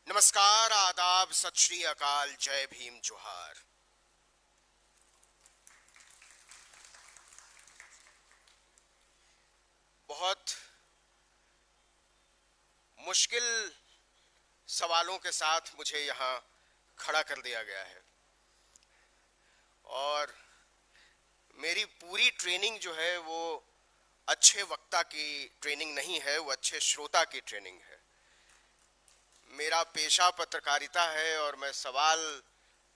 नमस्कार, आदाब, सत श्री अकाल, जय भीम, जोहार। बहुत मुश्किल सवालों के साथ मुझे यहाँ खड़ा कर दिया गया है और मेरी पूरी ट्रेनिंग जो है वो अच्छे वक्ता की ट्रेनिंग नहीं है, वो अच्छे श्रोता की ट्रेनिंग है। मेरा पेशा पत्रकारिता है और मैं सवाल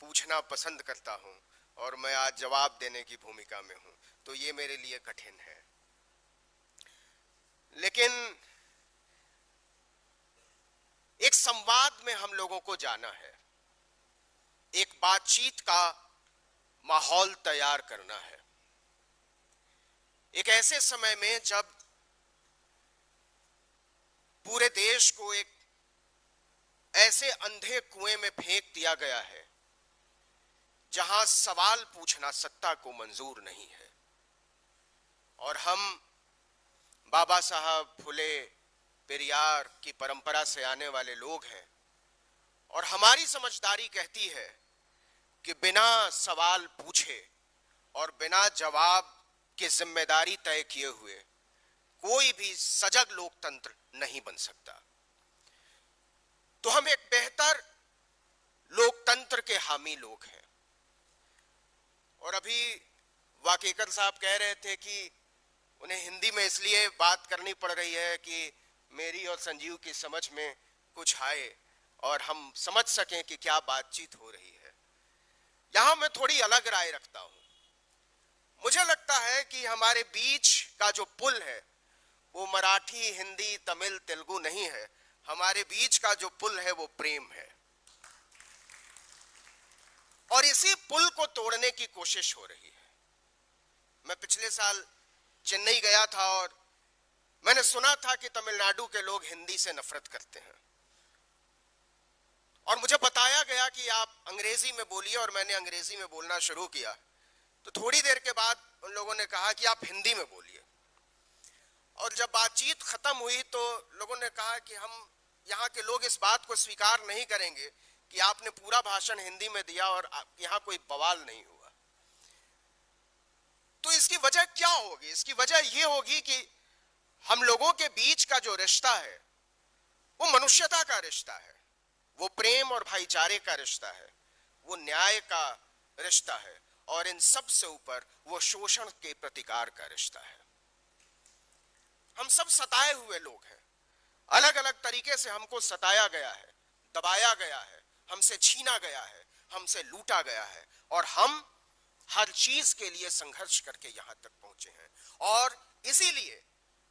पूछना पसंद करता हूं और मैं आज जवाब देने की भूमिका में हूं, तो ये मेरे लिए कठिन है। लेकिन एक संवाद में हम लोगों को जाना है, एक बातचीत का माहौल तैयार करना है। एक ऐसे समय में जब पूरे देश को एक ऐसे अंधे कुएं में फेंक दिया गया है जहां सवाल पूछना सत्ता को मंजूर नहीं है, और हम बाबा साहब फुले पेरियार की परंपरा से आने वाले लोग हैं और हमारी समझदारी कहती है कि बिना सवाल पूछे और बिना जवाब की जिम्मेदारी तय किए हुए कोई भी सजग लोकतंत्र नहीं बन सकता। तो हम एक बेहतर लोकतंत्र के हामी लोग हैं। और अभी वाकेकर साहब कह रहे थे कि उन्हें हिंदी में इसलिए बात करनी पड़ रही है कि मेरी और संजीव की समझ में कुछ आए और हम समझ सकें कि क्या बातचीत हो रही है। यहां मैं थोड़ी अलग राय रखता हूं। मुझे लगता है कि हमारे बीच का जो पुल है वो मराठी, हिंदी, तमिल, तेलुगु नहीं है। हमारे बीच का जो पुल है वो प्रेम है और इसी पुल को तोड़ने की कोशिश हो रही है। मैं पिछले साल चेन्नई गया था और मैंने सुना था कि तमिलनाडु के लोग हिंदी से नफरत करते हैं और मुझे बताया गया कि आप अंग्रेजी में बोलिए और मैंने अंग्रेजी में बोलना शुरू किया। तो थोड़ी देर के बाद उन लोगों ने कहा कि आप हिंदी में बोलिए, और जब बातचीत खत्म हुई तो लोगों ने कहा कि हम यहाँ के लोग इस बात को स्वीकार नहीं करेंगे कि आपने पूरा भाषण हिंदी में दिया और यहाँ कोई बवाल नहीं हुआ। तो इसकी वजह क्या होगी? इसकी वजह यह होगी कि हम लोगों के बीच का जो रिश्ता है वो मनुष्यता का रिश्ता है, वो प्रेम और भाईचारे का रिश्ता है, वो न्याय का रिश्ता है और इन सब से ऊपर वो शोषण के प्रतिकार का रिश्ता है। हम सब सताए हुए लोग हैं। अलग अलग तरीके से हमको सताया गया है, दबाया गया है, हमसे छीना गया है, हमसे लूटा गया है और हम हर चीज के लिए संघर्ष करके यहां तक पहुंचे हैं। और इसीलिए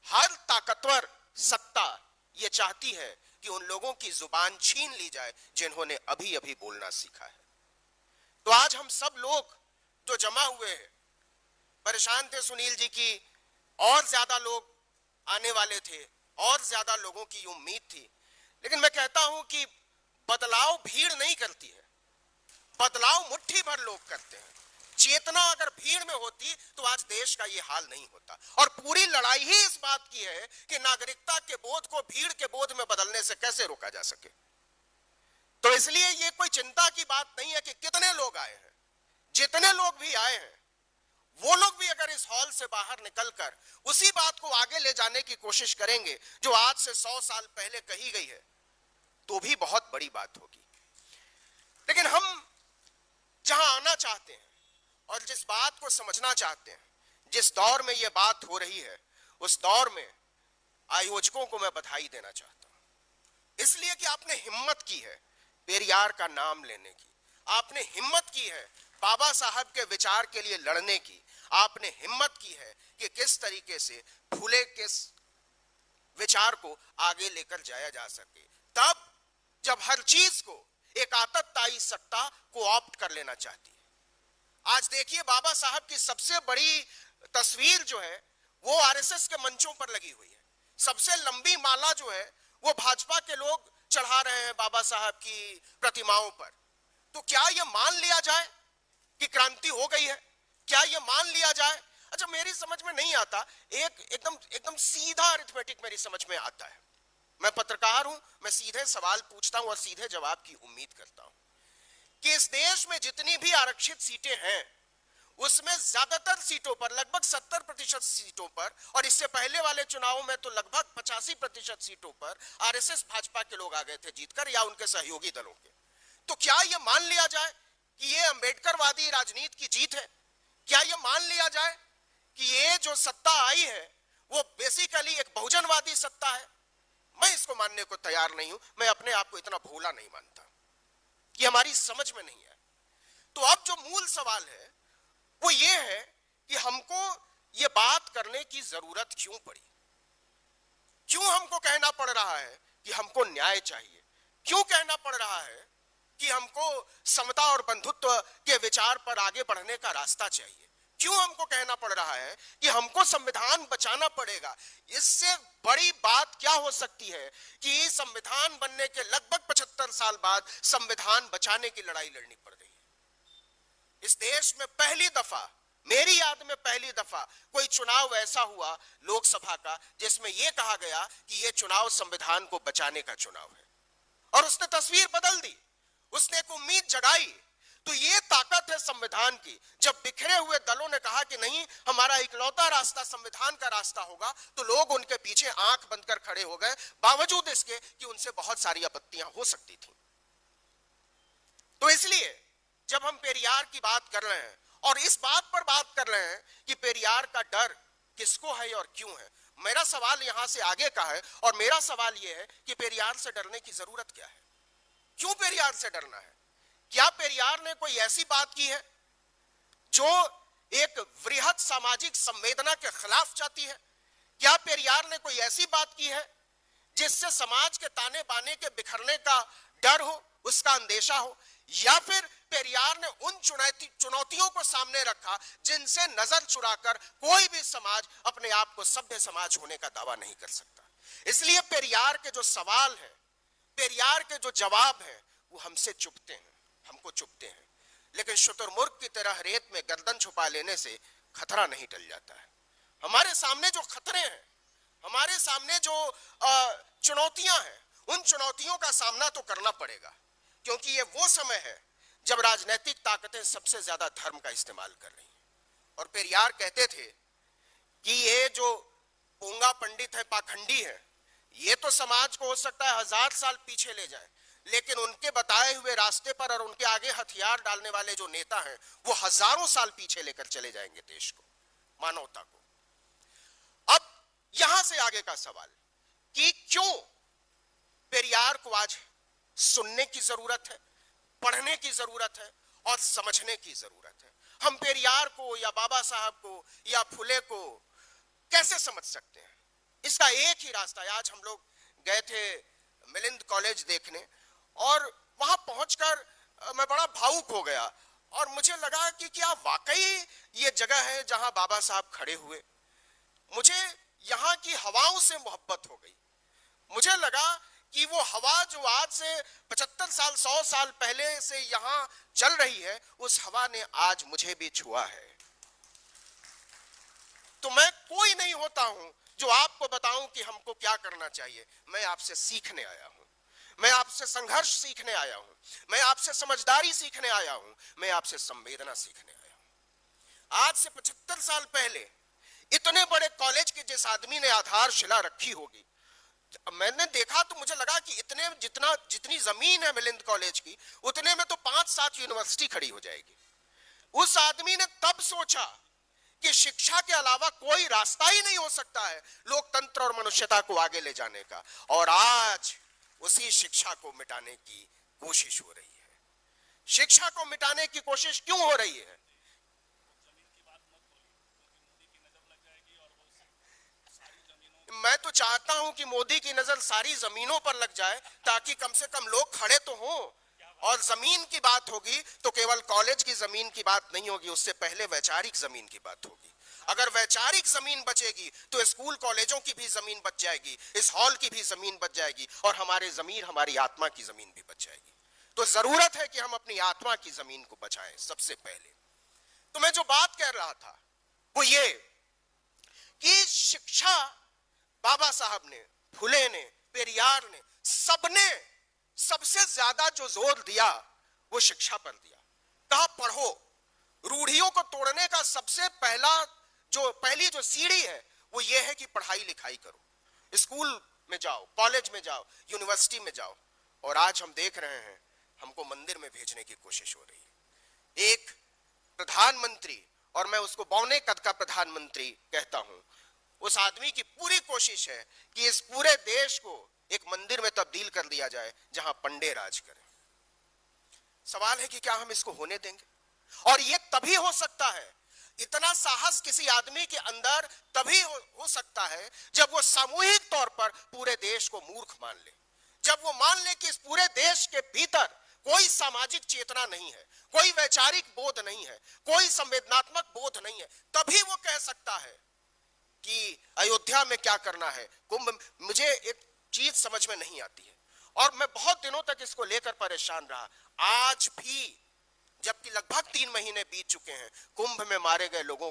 हर ताकतवर सत्ता यह चाहती है कि उन लोगों की जुबान छीन ली जाए जिन्होंने अभी अभी बोलना सीखा है। तो आज हम सब लोग जो जमा हुए हैं, परेशान थे सुनील जी की और ज्यादा लोग आने वाले थे और ज्यादा लोगों की उम्मीद थी, लेकिन मैं कहता हूं कि बदलाव भीड़ नहीं करती है, बदलाव मुट्ठी भर लोग करते हैं। चेतना अगर भीड़ में होती तो आज देश का ये हाल नहीं होता। और पूरी लड़ाई ही इस बात की है कि नागरिकता के बोध को भीड़ के बोध में बदलने से कैसे रोका जा सके। तो इसलिए ये कोई चिंता की बात नहीं है कि कितने लोग आए हैं। जितने लोग भी आए हैं वो लोग भी अगर इस हॉल से बाहर निकलकर उसी बात को आगे ले जाने की कोशिश करेंगे जो आज से 100 साल पहले कही गई है, तो भी बहुत बड़ी बात होगी। लेकिन हम जहां आना चाहते हैं और जिस बात को समझना चाहते हैं, जिस दौर में यह बात हो रही है, उस दौर में आयोजकों को मैं बधाई देना चाहता हूं। इसलिए कि आपने हिम्मत की है पेरियार का नाम लेने की, आपने हिम्मत की है बाबा साहब के विचार के लिए लड़ने की, आपने हिम्मत की है कि किस तरीके से फुले के विचार को आगे लेकर जाया जा सके, तब जब हर चीज को एक आतताई सत्ता को ऑप्ट कर लेना चाहती है। आज देखिए बाबा साहब की सबसे बड़ी तस्वीर जो है वो आरएसएस के मंचों पर लगी हुई है। सबसे लंबी माला जो है वो भाजपा के लोग चढ़ा रहे हैं बाबा साहब की प्रतिमाओं पर। तो क्या यह मान लिया जाए कि क्रांति हो गई है? क्या यह मान लिया जाए? अच्छा, मेरी समझ में नहीं आता, एकदम सीधा अरिथमेटिक मेरी समझ में आता है। मैं पत्रकार हूं, मैं सीधे सवाल पूछता हूं और सीधे जवाब की उम्मीद करता हूं कि इस देश में जितनी भी आरक्षित सीटें हैं उसमें ज्यादातर सीटों पर, लगभग 70% सीटों पर, और इससे पहले वाले चुनावों में तो लगभग 85% सीटों पर आरएसएस भाजपा के लोग आ गए थे जीतकर, या उनके सहयोगी दलों के। तो क्या यह मान लिया जाए कि यह अंबेडकरवादी राजनीति की जीत है? क्या यह मान लिया जाए कि ये जो सत्ता आई है वो बेसिकली एक बहुजनवादी सत्ता है? मैं इसको मानने को तैयार नहीं हूं। मैं अपने आप को इतना भोला नहीं मानता कि हमारी समझ में नहीं है। तो अब जो मूल सवाल है वो ये है कि हमको ये बात करने की जरूरत क्यों पड़ी? क्यों हमको कहना पड़ रहा है कि हमको न्याय चाहिए? क्यों कहना पड़ रहा है कि हमको समता और बंधुत्व के विचार पर आगे बढ़ने का रास्ता चाहिए? क्यों हमको कहना पड़ रहा है कि हमको संविधान बचाना पड़ेगा? इससे बड़ी बात क्या हो सकती है कि संविधान बनने के लगभग 75 साल बाद संविधान बचाने की लड़ाई लड़नी पड़ गई है। इस देश में पहली दफा, मेरी याद में पहली दफा कोई चुनाव ऐसा हुआ लोकसभा का जिसमें यह कहा गया कि यह चुनाव संविधान को बचाने का चुनाव है, और उसने तस्वीर बदल दी, उसने एक उम्मीद जगाई। तो ये ताकत है संविधान की। जब बिखरे हुए दलों ने कहा कि नहीं, हमारा इकलौता रास्ता संविधान का रास्ता होगा, तो लोग उनके पीछे आंख बंद कर खड़े हो गए, बावजूद इसके कि उनसे बहुत सारी आपत्तियां हो सकती थी। तो इसलिए जब हम पेरियार की बात कर रहे हैं और इस बात पर बात कर रहे हैं कि पेरियार का डर किसको है और क्यों है, मेरा सवाल यहां से आगे का है, और मेरा सवाल यह है कि पेरियार से डरने की जरूरत क्या है? क्यों पेरियार से डरना है? क्या पेरियार ने कोई ऐसी बात की है जो एक वृहद सामाजिक संवेदना के खिलाफ जाती है? क्या पेरियार ने कोई ऐसी बात की है जिससे समाज के ताने बाने के बिखरने का डर हो, उसका अंदेशा हो? या फिर पेरियार ने उन चुनौतियों को सामने रखा जिनसे नजर चुराकर कोई भी समाज अपने आप को सभ्य समाज होने का दावा नहीं कर सकता? इसलिए पेरियार के जो सवाल है, पेरियार के जो जवाब है, वो हमसे चुभते हैं, हमको चुभते हैं। लेकिन शुतुरमुर्ग की तरह रेत में गर्दन छुपा लेने से खतरा नहीं टल जाता है। हमारे सामने जो खतरे हैं, हमारे सामने जो चुनौतियां हैं, उन चुनौतियों का सामना तो करना पड़ेगा, क्योंकि ये वो समय है जब राजनीतिक ताकतें सबसे ज्यादा धर्म का इस्तेमाल कर रही हैं। और पेरियार कहते थे कि ये जो पोंगा पंडित है, पाखंडी है, ये तो समाज को हो सकता है 1000 साल पीछे ले जाए, लेकिन उनके बताए हुए रास्ते पर और उनके आगे हथियार डालने वाले जो नेता हैं, वो हजारों साल पीछे लेकर चले जाएंगे देश को, मानवता को। अब यहां से आगे का सवाल कि क्यों पेरियार को आज सुनने की जरूरत है, पढ़ने की जरूरत है और समझने की जरूरत है। हम पेरियार को या बाबा साहब को या फुले को कैसे समझ सकते हैं? इसका एक ही रास्ता है। आज हम लोग गए थे मिलिंद कॉलेज देखने, और वहां पहुंचकर मैं बड़ा भावुक हो गया, और मुझे लगा कि क्या वाकई ये जगह है जहां बाबा साहब खड़े हुए। मुझे यहां की हवाओं से मोहब्बत हो गई। मुझे लगा कि वो हवा जो आज से 75 साल 100 साल पहले से यहां चल रही है, उस हवा ने आज मुझे भी छुआ है। तो मैं कोई नहीं होता हूं जो आपको बताऊं कि हमको क्या करना चाहिए। मैं आपसे सीखने आया हूं, मैं आपसे संघर्ष सीखने आया हूं, मैं आपसे समझदारी सीखने आया हूं, मैं आपसे संवेदना सीखने आया हूं। आज से 75 साल पहले इतने बड़े कॉलेज के जिस आदमी ने आधारशिला रखी होगी, मैंने देखा तो मुझे लगा कि जितनी जमीन है मिलिंद कॉलेज की, उतने में तो 5-7 यूनिवर्सिटी खड़ी हो जाएगी। उस आदमी ने तब सोचा कि शिक्षा के अलावा कोई रास्ता ही नहीं हो सकता है लोकतंत्र और मनुष्यता को आगे ले जाने का, और आज उसी शिक्षा को मिटाने की कोशिश हो रही है। शिक्षा को मिटाने की कोशिश क्यों हो रही है? मैं तो चाहता हूं कि मोदी की नजर सारी जमीनों पर लग जाए, ताकि कम से कम लोग खड़े तो हों। और जमीन की बात होगी तो केवल कॉलेज की जमीन की बात नहीं होगी, उससे पहले वैचारिक जमीन की बात होगी। अगर वैचारिक जमीन बचेगी तो स्कूल कॉलेजों की भी जमीन बच जाएगी, इस हॉल की भी जमीन बच जाएगी, और हमारे जमीन, हमारी आत्मा की जमीन भी बच जाएगी। तो जरूरत है कि हम अपनी आत्मा की जमीन को बचाएं सबसे पहले। तो मैं जो बात कह रहा था वो ये कि शिक्षा बाबा साहब ने, फुले ने, पेरियार ने, सबने सबसे ज्यादा जो जोर दिया वो शिक्षा पर दिया। कहा पढ़ो। रूढ़ियों को तोड़ने का सबसे पहली जो सीढ़ी है वो ये है कि पढ़ाई लिखाई करो, स्कूल में जाओ, कॉलेज में जाओ, यूनिवर्सिटी में जाओ। और आज हम देख रहे हैं हमको मंदिर में भेजने की कोशिश हो रही है। एक प्रधानमंत्री, और मैं उसको बौने कद का प्रधानमंत्री कहता हूं, उस आदमी की पूरी कोशिश है कि इस पूरे देश को एक मंदिर में तब्दील कर दिया जाए जहां पंडे राज करें। सवाल है कि क्या हम इसको होने देंगे? और यह तभी हो सकता है, इतना साहस किसी आदमी के अंदर तभी हो सकता है जब वो सामूहिक तौर पर पूरे देश को मूर्ख मान ले, जब वो मान ले कि इस पूरे देश के भीतर कोई सामाजिक चेतना नहीं है, कोई वैचारिक बोध नहीं है, कोई संवेदनात्मक बोध नहीं है। तभी वो कह सकता है कि अयोध्या में क्या करना है, कुंभ। मुझे एक चीज समझ में नहीं आती है और मैं बहुत दिनों तक इसको लेकर परेशान रहा। आज भी जबकि लगभग 3 महीने बीत चुके हैं, कुंभ में मारे गए लोगों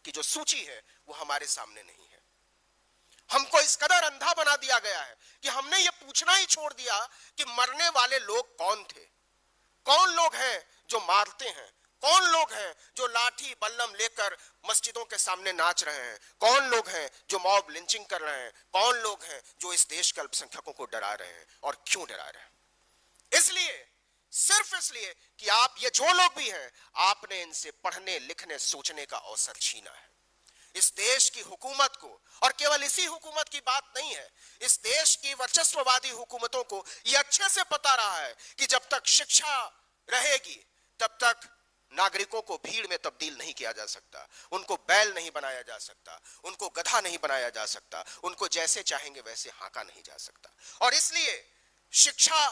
की जो सूची है वो हमारे सामने नहीं है। हमको इस कदर अंधा बना दिया गया है कि हमने ये पूछना ही छोड़ दिया कि मरने वाले लोग कौन थे, कौन लोग हैं जो मारते हैं, कौन लोग हैं जो लाठी बल्लम लेकर मस्जिदों के सामने नाच रहे हैं, कौन लोग हैं जो मॉब लिंचिंग कर रहे हैं, कौन लोग हैं जो इस देश के अल्पसंख्यकों को डरा रहे हैं और क्यों डरा रहे हैं। इसलिए, सिर्फ इसलिए कि आप ये जो लोग भी हैं, आपने इनसे पढ़ने लिखने सोचने का अवसर छीना है। इस देश की हुकूमत को, और केवल इसी हुकूमत की बात नहीं है, इस देश की वर्चस्ववादी हुकूमतों को यह अच्छे से पता रहा है कि जब तक शिक्षा रहेगी तब तक नागरिकों को भीड़ में तब्दील नहीं किया जा सकता, उनको बैल नहीं बनाया जा सकता, उनको गधा नहीं बनाया जा सकता, उनको जैसे चाहेंगे वैसे हाँका नहीं जा सकता। और इसलिए शिक्षा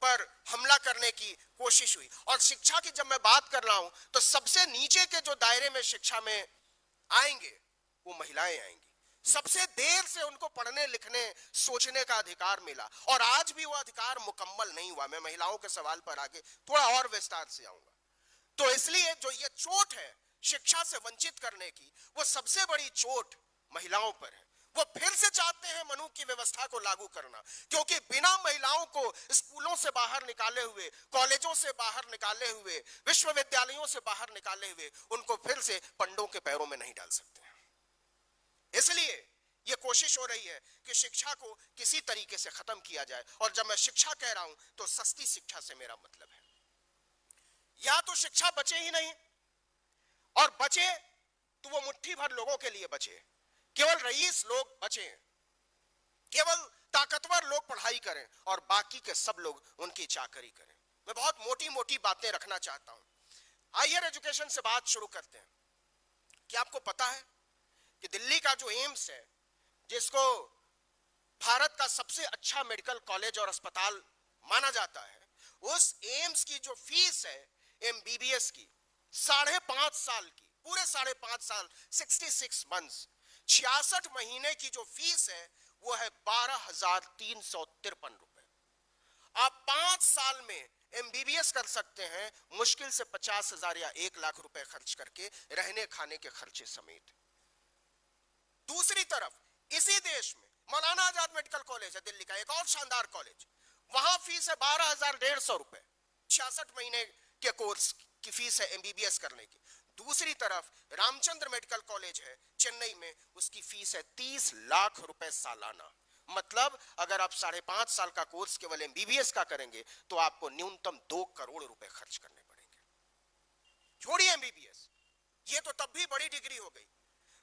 पर हमला करने की कोशिश हुई। और शिक्षा की जब मैं बात कर रहा हूं तो सबसे नीचे के जो दायरे में शिक्षा में आएंगे वो महिलाएं आएंगी। सबसे देर से उनको पढ़ने लिखने सोचने का अधिकार मिला और आज भी वो अधिकार मुकम्मल नहीं हुआ। मैं महिलाओं के सवाल पर आगे थोड़ा और विस्तार से आऊंगा। तो इसलिए जो ये चोट है शिक्षा से वंचित करने की, वो सबसे बड़ी चोट महिलाओं पर है। वो फिर से चाहते हैं मनु की व्यवस्था को लागू करना, क्योंकि बिना महिलाओं को स्कूलों से बाहर निकाले हुए, कॉलेजों से बाहर निकाले हुए, विश्वविद्यालयों से बाहर निकाले हुए, उनको फिर से पंडों के पैरों में नहीं डाल सकते हैं। इसलिए ये कोशिश हो रही है कि शिक्षा को किसी तरीके से खत्म किया जाए। और जब मैं शिक्षा कह रहा हूं तो सस्ती शिक्षा से मेरा मतलब है, या तो शिक्षा बचे ही नहीं, और बचे तो वो मुट्ठी भर लोगों के लिए बचे, केवल रईस लोग बचे, केवल ताकतवर लोग पढ़ाई करें और बाकी के सब लोग उनकी चाकरी करें। मैं बहुत मोटी मोटी बातें रखना चाहता हूं। हायर एजुकेशन से बात शुरू करते हैं। क्या आपको पता है कि दिल्ली का जो एम्स है, जिसको भारत का सबसे अच्छा मेडिकल कॉलेज और अस्पताल माना जाता है, उस एम्स की जो फीस है एमबीबीएस की 5.5 साल की, पूरे 5.5 साल 66 मंथ्स, 66 महीने की जो फीस है वो है 12,353 रुपए। आप 5 साल में एमबीबीएस कर सकते हैं मुश्किल से 50,000 या 1 लाख रुपए खर्च करके, रहने खाने के खर्चे समेत। दूसरी तरफ इसी देश में मौलाना आजाद मेडिकल कॉलेज है दिल्ली का, एक और शानदार कॉलेज, वहां फीस है 12,150 रुपए, 66 महीने के कोर्स की फीस है एमबीबीएस करने की। दूसरी तरफ रामचंद्र मेडिकल कॉलेज है चेन्नई में, उसकी फीस है 30 लाख रुपए सालाना। मतलब अगर आप 5.5 साल का कोर्स केवल एमबीबीएस का करेंगे तो आपको न्यूनतम 2 करोड़ रुपए खर्च करने पड़ेंगे। छोड़िए एमबीबीएस, ये तो तब भी बड़ी डिग्री हो गई।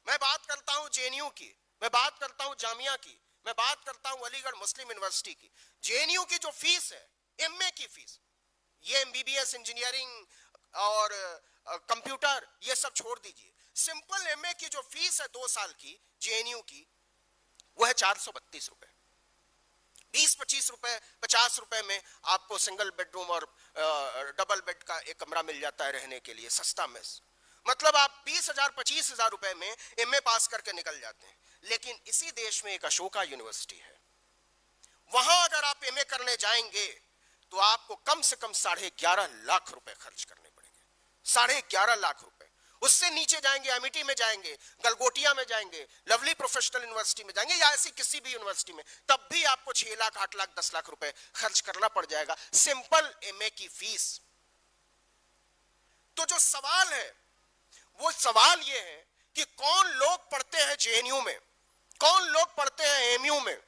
मैं बात करता हूं जेएनयू की, मैं बात करता हूं जामिया की, मैं बात करता हूं अलीगढ़ मुस्लिम यूनिवर्सिटी की। जेएनयू की जो फीस है, एमए की फीस, ये एमबीबीएस इंजीनियरिंग और कंप्यूटर ये सब छोड़ दीजिए, सिंपल एमए की जो फीस है 2 साल की जेएनयू की, वो है 432 रुपए। 20-25 रुपए 50 रुपए में आपको सिंगल बेडरूम और डबल बेड का एक कमरा मिल जाता है रहने के लिए, सस्ता मेस। मतलब आप 20,000-25,000 रुपए में एमए पास करके निकल जाते हैं। लेकिन इसी देश में एक अशोका यूनिवर्सिटी है, वहां अगर आप एमए करने जाएंगे तो आपको कम से कम 11.5 लाख रुपए खर्च करने पड़ेंगे, 11.5 लाख रुपए। उससे नीचे जाएंगे, एमईटी में जाएंगे, गलगोटिया में जाएंगे, लवली प्रोफेशनल यूनिवर्सिटी में जाएंगे, या ऐसी किसी भी यूनिवर्सिटी में, तब भी आपको 6 लाख, 8 लाख, 10 लाख रुपए खर्च करना पड़ जाएगा सिंपल एमए की फीस। तो जो सवाल है वो सवाल ये है कि कौन लोग पढ़ते हैं जेएनयू में, कौन लोग पढ़ते हैं एमयू में,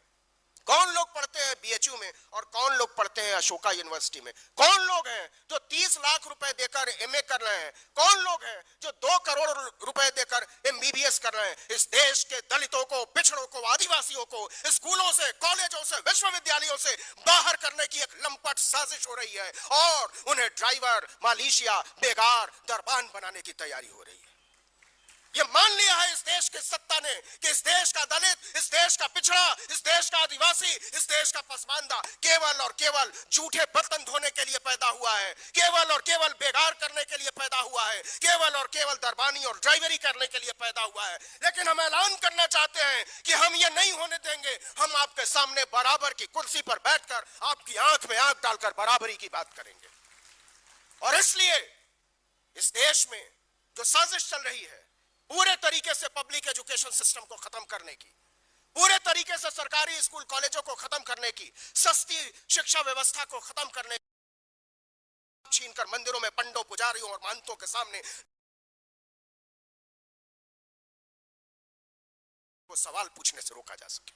कौन लोग पढ़ते हैं बीएचयू में, और कौन लोग पढ़ते हैं अशोका यूनिवर्सिटी में। कौन लोग हैं जो 30 लाख रुपए देकर एमए कर रहे हैं, कौन लोग हैं जो 2 करोड़ रुपए देकर एमबीबीएस कर रहे हैं। इस देश के दलितों को, पिछड़ों को, आदिवासियों को स्कूलों से, कॉलेजों से, विश्वविद्यालयों से बाहर करने की एक लंपट साजिश हो रही है और उन्हें ड्राइवर, मालिशिया, बेगार, दरबान बनाने की तैयारी हो रही है। ये मान लिया है इस देश की सत्ता ने कि इस देश का दलित, इस देश का पिछड़ा, इस देश का आदिवासी, इस देश का पसमानदा केवल और केवल झूठे बर्तन धोने के लिए पैदा हुआ है, केवल और केवल बेगार करने के लिए पैदा हुआ है, केवल और केवल दरबानी और ड्राइवरी करने के लिए पैदा हुआ है। लेकिन हम ऐलान करना चाहते हैं कि हम ये नहीं होने देंगे। हम आपके सामने बराबर की कुर्सी पर बैठकर आपकी आंख में आंख डालकर बराबरी की बात करेंगे। और इसलिए इस देश में जो साजिश चल रही है पूरे तरीके से पब्लिक एजुकेशन सिस्टम को खत्म करने की, पूरे तरीके से सरकारी स्कूल कॉलेजों को खत्म करने की, सस्ती शिक्षा व्यवस्था को खत्म करने की, छीनकर मंदिरों में पंडों, पुजारियों और महंतों के सामने वो सवाल पूछने से रोका जा सके।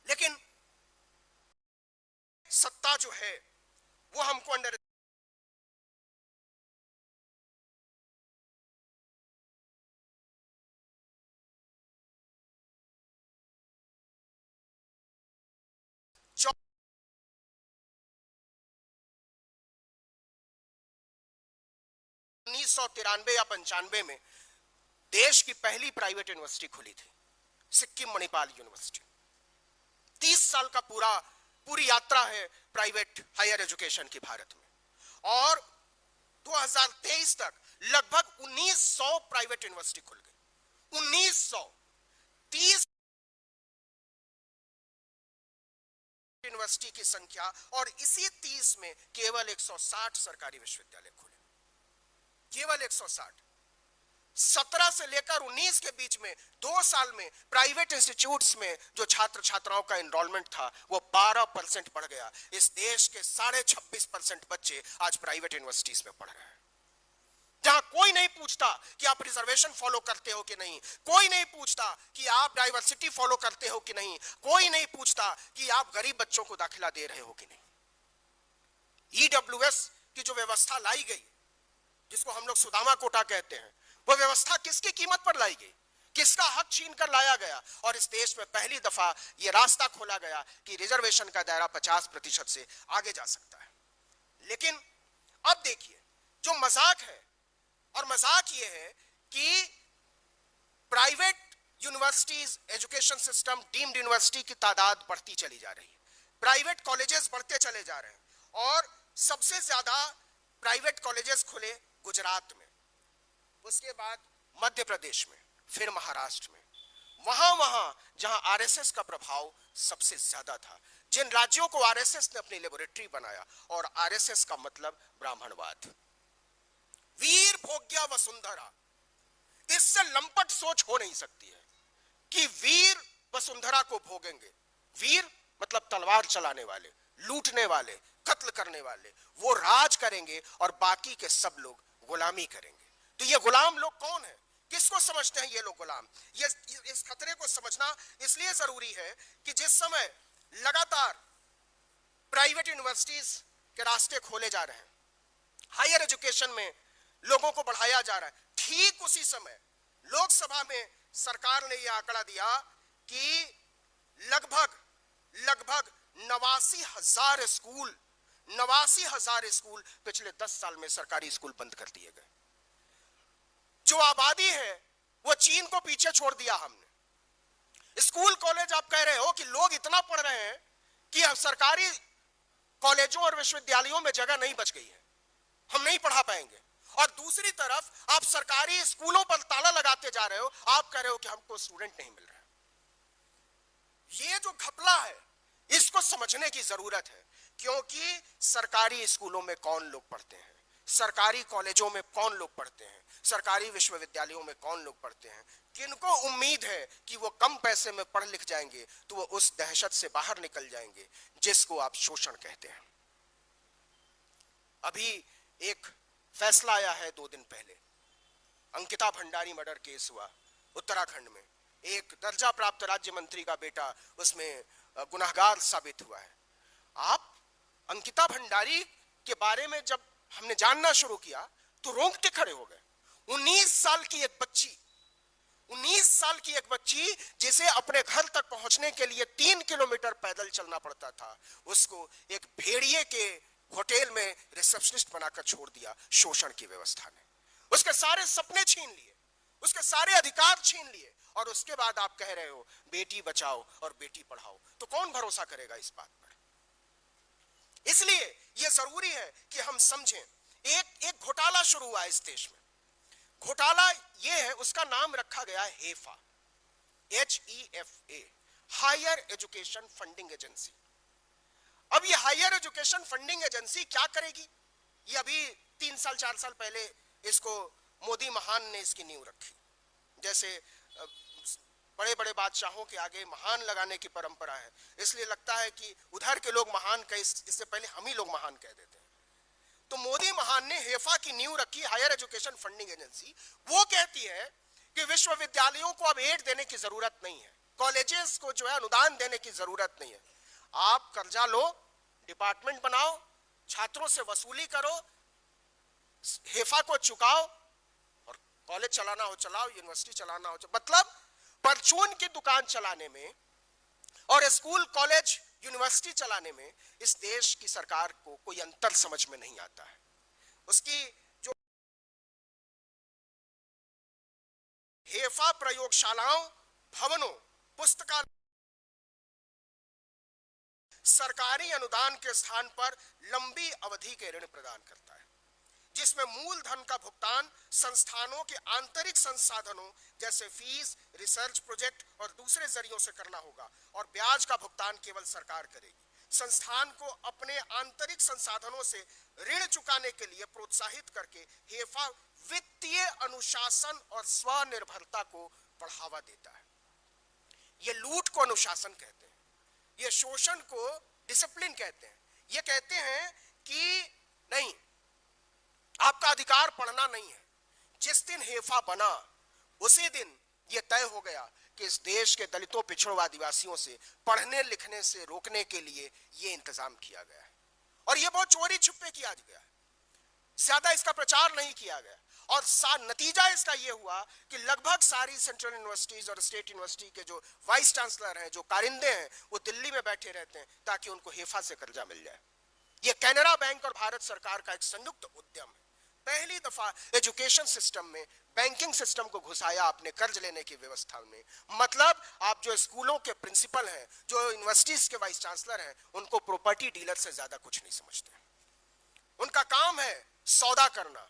लेकिन सत्ता जो है वो हमको अंडर सौ 93 या 95 में देश की पहली प्राइवेट यूनिवर्सिटी खुली थी, सिक्किम मणिपाल यूनिवर्सिटी। 30 साल का पूरी यात्रा है प्राइवेट हायर एजुकेशन की भारत में, और 2023 तक लगभग 1900 प्राइवेट यूनिवर्सिटी खुल गई। 1900, 30 यूनिवर्सिटी की संख्या, और इसी 30 में केवल 160 सरकारी विश्वविद्यालय खुले, केवल 160। 17 से लेकर 19 के बीच में 2 साल में प्राइवेट इंस्टीट्यूट्स में जो छात्र छात्राओं का एनरोलमेंट था वो 12% बढ़ गया। इस देश के 26.5% बच्चे आज प्राइवेट यूनिवर्सिटीज में पढ़ रहे हैं, जहां कोई नहीं पूछता कि आप रिजर्वेशन फॉलो करते हो कि नहीं, कोई नहीं पूछता कि आप डाइवर्सिटी फॉलो करते हो कि नहीं, कोई नहीं पूछता कि आप गरीब बच्चों को दाखिला दे रहे हो कि नहीं। ईडब्ल्यूएस की जो व्यवस्था लाई गई, जिसको हम लोग सुदामा कोटा कहते हैं, वो व्यवस्था किसकी कीमत पर लाई गई, किसका हक छीन कर लाया गया, और इस देश में पहली दफा ये रास्ता खोला गया कि रिजर्वेशन का दायरा 50% से आगे जा सकता है। लेकिन अब देखिए जो मजाक है, और मजाक ये है कि private universities, education system, deemed university की तादाद बढ़ती चली जा रही है, प्राइवेट कॉलेजेस बढ़ते चले जा रहे हैं, और सबसे ज्यादा प्राइवेट कॉलेजेस खुले गुजरात में, उसके बाद मध्य प्रदेश में, फिर महाराष्ट्र में, वहां जहां आरएसएस का प्रभाव सबसे ज्यादा था, जिन राज्यों को आरएसएस ने अपनी लेबोरेटरी बनाया, और आरएसएस का मतलब ब्राह्मणवाद, वीर भोग्या वसुंधरा, इससे लंपट सोच हो नहीं सकती है कि वीर वसुंधरा को भोगेंगे। वीर मतलब तलवार चलाने वाले, लूटने वाले, कत्ल करने वाले, वो राज करेंगे और बाकी के सब लोग गुलामी करेंगे। तो ये गुलाम लोग कौन है, किसको समझते हैं ये लोग गुलाम? ये इस खतरे को समझना इसलिए जरूरी है कि जिस समय लगातार प्राइवेट यूनिवर्सिटीज के रास्ते खोले जा रहे हैं, हायर एजुकेशन में लोगों को बढ़ाया जा रहा है, ठीक उसी समय लोकसभा में सरकार ने यह आंकड़ा दिया कि लगभग 89,000 स्कूल पिछले 10 साल में सरकारी स्कूल बंद कर दिए गए। जो आबादी है वो चीन को पीछे छोड़ दिया हमने। स्कूल कॉलेज, आप कह रहे हो कि लोग इतना पढ़ रहे हैं कि अब सरकारी कॉलेजों और विश्वविद्यालयों में जगह नहीं बच गई है, हम नहीं पढ़ा पाएंगे, और दूसरी तरफ आप सरकारी स्कूलों पर ताला लगाते जा रहे हो, आप कह रहे हो कि हमको स्टूडेंट नहीं मिल रहा। ये जो घपला है इसको समझने की जरूरत है, क्योंकि सरकारी स्कूलों में कौन लोग पढ़ते हैं, सरकारी कॉलेजों में कौन लोग पढ़ते हैं, सरकारी विश्वविद्यालयों में कौन लोग पढ़ते हैं, किनको उम्मीद है कि वो कम पैसे में पढ़ लिख जाएंगे तो वो उस दहशत से बाहर निकल जाएंगे जिसको आप शोषण कहते हैं। अभी एक फैसला आया है 2 दिन पहले, अंकिता भंडारी मर्डर केस हुआ उत्तराखंड में, एक दर्जा प्राप्त राज्य मंत्री का बेटा उसमें गुनहगार साबित हुआ है। आप अंकिता भंडारी के बारे में जब हमने जानना शुरू किया तो रोंगटे खड़े हो गए। 19 साल की एक बच्ची, 19 साल की एक बच्ची जिसे अपने घर तक पहुंचने के लिए 3 किलोमीटर पैदल चलना पड़ता था, उसको एक भेड़िए के होटल में रिसेप्शनिस्ट बनाकर छोड़ दिया शोषण की व्यवस्था ने। उसके सारे सपने छीन लिए, उसके सारे अधिकार छीन लिए, और उसके बाद आप कह रहे हो बेटी बचाओ और बेटी पढ़ाओ। तो कौन भरोसा करेगा इस बात पर? इसलिए यह जरूरी है कि हम समझें, एक घोटाला शुरू हुआ इस देश में। घोटाला यह है, उसका नाम रखा गया है HEFA, HEFA, higher education funding agency. अब ये हायर एजुकेशन फंडिंग एजेंसी क्या करेगी? ये अभी 3 साल 4 साल पहले इसको मोदी महान ने इसकी नींव रखी। जैसे बड़े बड़े बादशाहों के आगे महान लगाने की परंपरा है, इसलिए लगता है कि उधर के लोग महान कहे, इससे पहले हम ही लोग महान कह देते हैं। तो मोदी महान ने हेफा की नींव रखी, हायर एजुकेशन फंडिंग एजेंसी। वो कहती है कि विश्वविद्यालयों को अब एड देने की जरूरत नहीं है, कॉलेजेस को जो है अनुदान देने की जरूरत नहीं है। आप कर्जा लो, डिपार्टमेंट बनाओ, छात्रों से वसूली करो, हेफा को चुकाओ, और कॉलेज चलाना हो चलाओ, यूनिवर्सिटी चलाना हो मतलब परचून की दुकान चलाने में और स्कूल कॉलेज यूनिवर्सिटी चलाने में इस देश की सरकार को कोई अंतर समझ में नहीं आता है। उसकी जो हेफा प्रयोगशालाओं, भवनों, पुस्तकालय सरकारी अनुदान के स्थान पर लंबी अवधि के ऋण प्रदान करता है, जिसमें मूलधन का भुगतान संस्थानों के आंतरिक संसाधनों जैसे फीस, रिसर्च प्रोजेक्ट और दूसरे जरियों से करना होगा, और ब्याज का भुगतान केवल सरकार करेगी। संस्थान को अपने आंतरिक संसाधनों से ऋण चुकाने के लिए प्रोत्साहित करके हेफा वित्तीय अनुशासन और स्वनिर्भरता को बढ़ावा देता है। ये लूट को अनुशासन कहते हैं, ये शोषण को डिसिप्लिन कहते हैं। ये कहते हैं कि नहीं, आपका अधिकार पढ़ना नहीं है। जिस दिन हेफा बना उसी दिन यह तय हो गया कि इस देश के दलितों, पिछड़ों, आदिवासियों से पढ़ने लिखने से रोकने के लिए यह इंतजाम किया गया है, और यह बहुत चोरी छुपे किया गया है, ज्यादा इसका प्रचार नहीं किया गया। और नतीजा इसका यह हुआ कि लगभग सारी सेंट्रल यूनिवर्सिटीज और स्टेट यूनिवर्सिटी के जो वाइस चांसलर हैं, जो कारिंदे हैं, वो दिल्ली में बैठे रहते हैं ताकि उनको हेफा से कर्जा मिल जाए। यह कैनरा बैंक और भारत सरकार का एक संयुक्त उद्यम है। पहली दफा एजुकेशन सिस्टम में बैंकिंग सिस्टम को घुसाया आपने कर्ज लेने की व्यवस्था में। मतलब आप जो स्कूलों के प्रिंसिपल हैं, जो यूनिवर्सिटीज के वाइस चांसलर हैं, उनको प्रॉपर्टी डीलर से ज्यादा कुछ नहीं समझते। उनका काम है सौदा करना।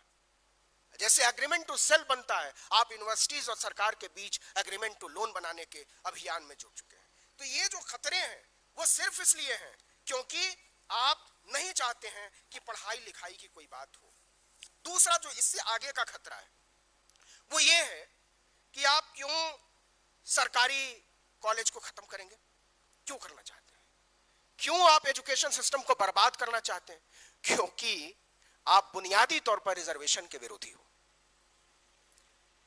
जैसे एग्रीमेंट टू सेल बनता है, आप यूनिवर्सिटीज और सरकार के बीच एग्रीमेंट टू लोन बनाने के अभियान में जुट चुके हैं। तो ये जो खतरे हैं वो सिर्फ इसलिए हैं क्योंकि आप नहीं चाहते हैं कि पढ़ाई लिखाई की कोई बात हो। दूसरा जो इससे आगे का खतरा है वो ये है कि आप क्यों सरकारी कॉलेज को खत्म करेंगे? क्यों करना चाहते हैं? क्यों आप एजुकेशन सिस्टम को बर्बाद करना चाहते हैं? क्योंकि आप बुनियादी तौर पर रिजर्वेशन के विरोधी हो।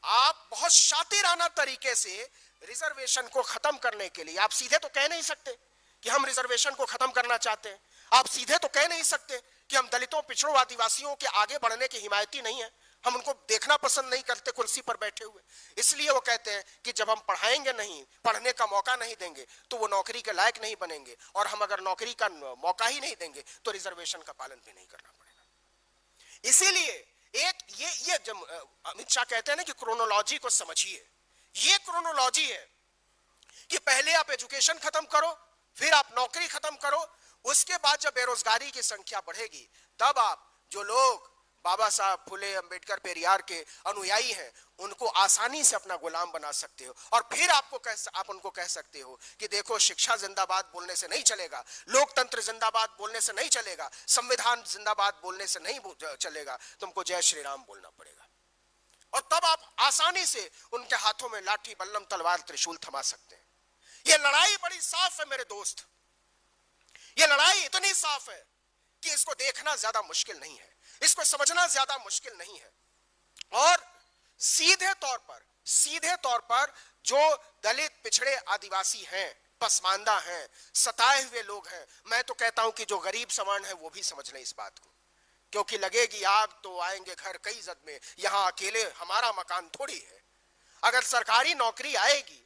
आप बहुत शातिराना तरीके से रिजर्वेशन को खत्म करने के लिए, आप सीधे तो कह नहीं सकते कि हम रिजर्वेशन को खत्म करना चाहते हैं। आप सीधे तो कह नहीं सकते कि हम दलितों, पिछड़ों, आदिवासियों के आगे बढ़ने के हिमायती नहीं है, हम उनको देखना पसंद नहीं करते कुर्सी पर बैठे हुए। इसलिए वो कहते हैं कि जब हम पढ़ाएंगे नहीं, पढ़ने का मौका नहीं देंगे तो वो नौकरी के लायक नहीं बनेंगे, और हम अगर नौकरी का मौका ही नहीं देंगे तो रिजर्वेशन का पालन भी नहीं करना पड़ेगा। इसीलिए एक ये जब अमित शाह कहते हैं ना कि क्रोनोलॉजी को समझिए, ये क्रोनोलॉजी है कि पहले आप एजुकेशन खत्म करो, फिर आप नौकरी खत्म करो, उसके बाद जब बेरोजगारी की संख्या बढ़ेगी तब आप जो लोग बाबा साहब फुले अंबेडकर पेरियार के अनुयायी हैं, उनको आसानी से अपना गुलाम बना सकते हो और फिर आप उनको कह सकते हो कि देखो शिक्षा जिंदाबाद बोलने से नहीं चलेगा, लोकतंत्र जिंदाबाद बोलने से नहीं चलेगा, संविधान जिंदाबाद बोलने से नहीं चलेगा, तुमको जय श्री राम बोलना पड़ेगा। और तब आप आसानी से उनके हाथों में लाठी बल्लम तलवार त्रिशूल थमा सकते हैं। यह लड़ाई बड़ी साफ है मेरे दोस्त, यह लड़ाई इतनी साफ है कि इसको देखना ज्यादा मुश्किल नहीं है, इसको समझना ज्यादा मुश्किल नहीं है। और सीधे तौर पर जो दलित पिछड़े आदिवासी हैं, पसमानदा हैं, सताए हुए लोग हैं, मैं तो कहता हूं कि जो गरीब सवर्ण है वो भी समझ लें इस बात को, क्योंकि लगेगी आग तो आएंगे घर कई जद में, यहां अकेले हमारा मकान थोड़ी है। अगर सरकारी नौकरी आएगी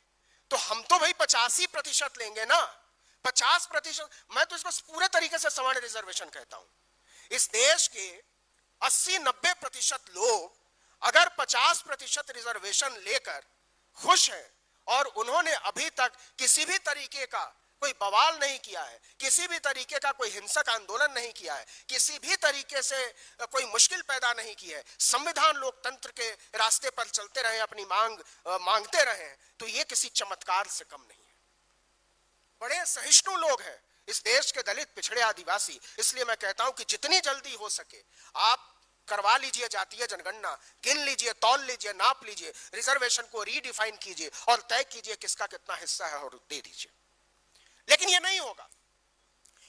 तो हम तो भाई 85% लेंगे ना, 50%। मैं तो इसको पूरे तरीके से सवर्ण रिजर्वेशन कहता हूं। इस देश के 80-90% लोग अगर 50% रिजर्वेशन लेकर खुश हैं और उन्होंने अभी तक किसी भी तरीके का कोई बवाल नहीं किया है, किसी भी तरीके का कोई हिंसक आंदोलन नहीं किया है, किसी भी तरीके से कोई मुश्किल पैदा नहीं की है, संविधान लोकतंत्र के रास्ते पर चलते रहे, अपनी मांगते रहे, तो ये किसी चमत्कार से कम नहीं है। बड़े सहिष्णु लोग हैं इस देश के दलित पिछड़े आदिवासी। इसलिए मैं कहता हूं कि जितनी जल्दी हो सके आप करवा लीजिए जातीय जनगणना, गिन लीजिए, तौल लीजिए, नाप लीजिए, रिजर्वेशन को रीडिफाइन कीजिए और तय कीजिए किसका कितना हिस्सा है और दे दीजिए। लेकिन यह नहीं होगा,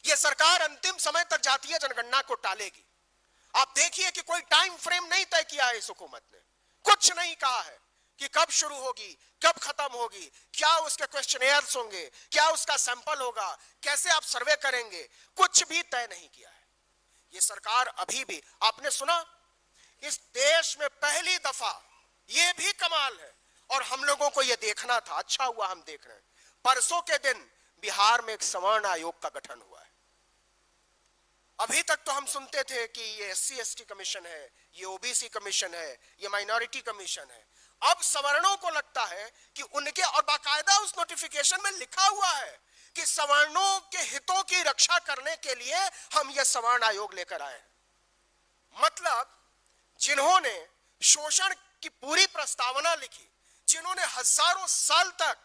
यह सरकार अंतिम समय तक जातीय जनगणना को टालेगी। आप देखिए कि कोई टाइम फ्रेम नहीं तय किया है इस हुकूमत ने, कुछ नहीं कहा है कि कब शुरू होगी, कब खत्म होगी, क्या उसके क्वेश्चनेयर्स होंगे, क्या उसका सैंपल होगा, कैसे आप सर्वे करेंगे, कुछ भी तय नहीं किया है। ये सरकार अभी भी, आपने सुना इस देश में पहली दफा, ये भी कमाल है और हम लोगों को ये देखना था, अच्छा हुआ हम देख रहे हैं, परसों के दिन बिहार में एक सवर्ण आयोग का गठन हुआ है। अभी तक तो हम सुनते थे कि ये SC/ST कमीशन है, ये OBC कमीशन है, ये माइनॉरिटी कमीशन है। अब सवर्णों को लगता है कि उनके, और बाकायदा उस नोटिफिकेशन में लिखा हुआ है कि सवर्णों के हितों की रक्षा करने के लिए हम ये सवर्ण आयोग लेकर आए हैं। मतलब जिन्होंने शोषण की पूरी प्रस्तावना लिखी, जिन्होंने हजारों साल तक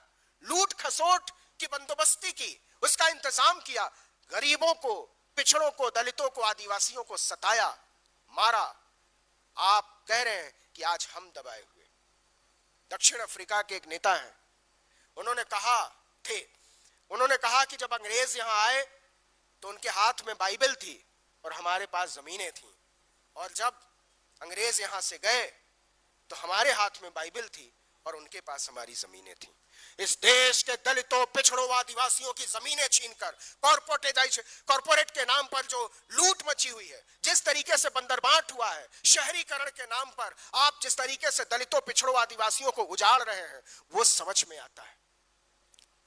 लूट खसोट की बंदोबस्ती की, उसका इंतजाम किया, गरीबों को, पिछड़ों को, दलितों को, आदिवासियों को सताया, मारा, आप कह रहे हैं कि आज हम दबाए हुए। दक्षिण अफ्रीका के एक नेता हैं, उन्होंने कहा कि जब अंग्रेज यहां आए तो उनके हाथ में बाइबल थी और हमारे पास जमीनें थी, और जब अंग्रेज यहां से गए तो हमारे हाथ में बाइबल थी और उनके पास हमारी जमीनें थी। इस देश के दलितों, पिछड़ों, आदिवासियों की जमीनें छीनकर कॉर्पोरेट के नाम पर जो लूट मची हुई है, जिस तरीके से बंदरबाट हुआ है, शहरीकरण के नाम पर आप जिस तरीके से दलितों, पिछड़ों, आदिवासियों को उजाड़ रहे हैं, वो समझ में आता है।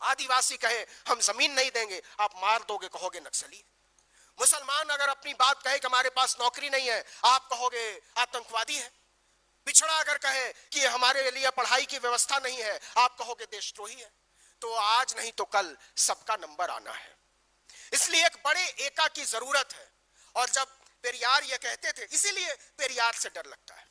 आदिवासी कहे हम जमीन नहीं देंगे, आप मार दोगे, कहोगे नक्सली। मुसलमान अगर अपनी बात कहे कि हमारे पास नौकरी नहीं है, आप कहोगे आतंकवादी है। पिछड़ा अगर कहे कि हमारे लिए पढ़ाई की व्यवस्था नहीं है, आप कहोगे देशद्रोही है। तो आज नहीं तो कल सबका नंबर आना है। इसलिए एक बड़े एका की जरूरत है। और जब पेरियार ये कहते थे, इसीलिए पेरियार से डर लगता है,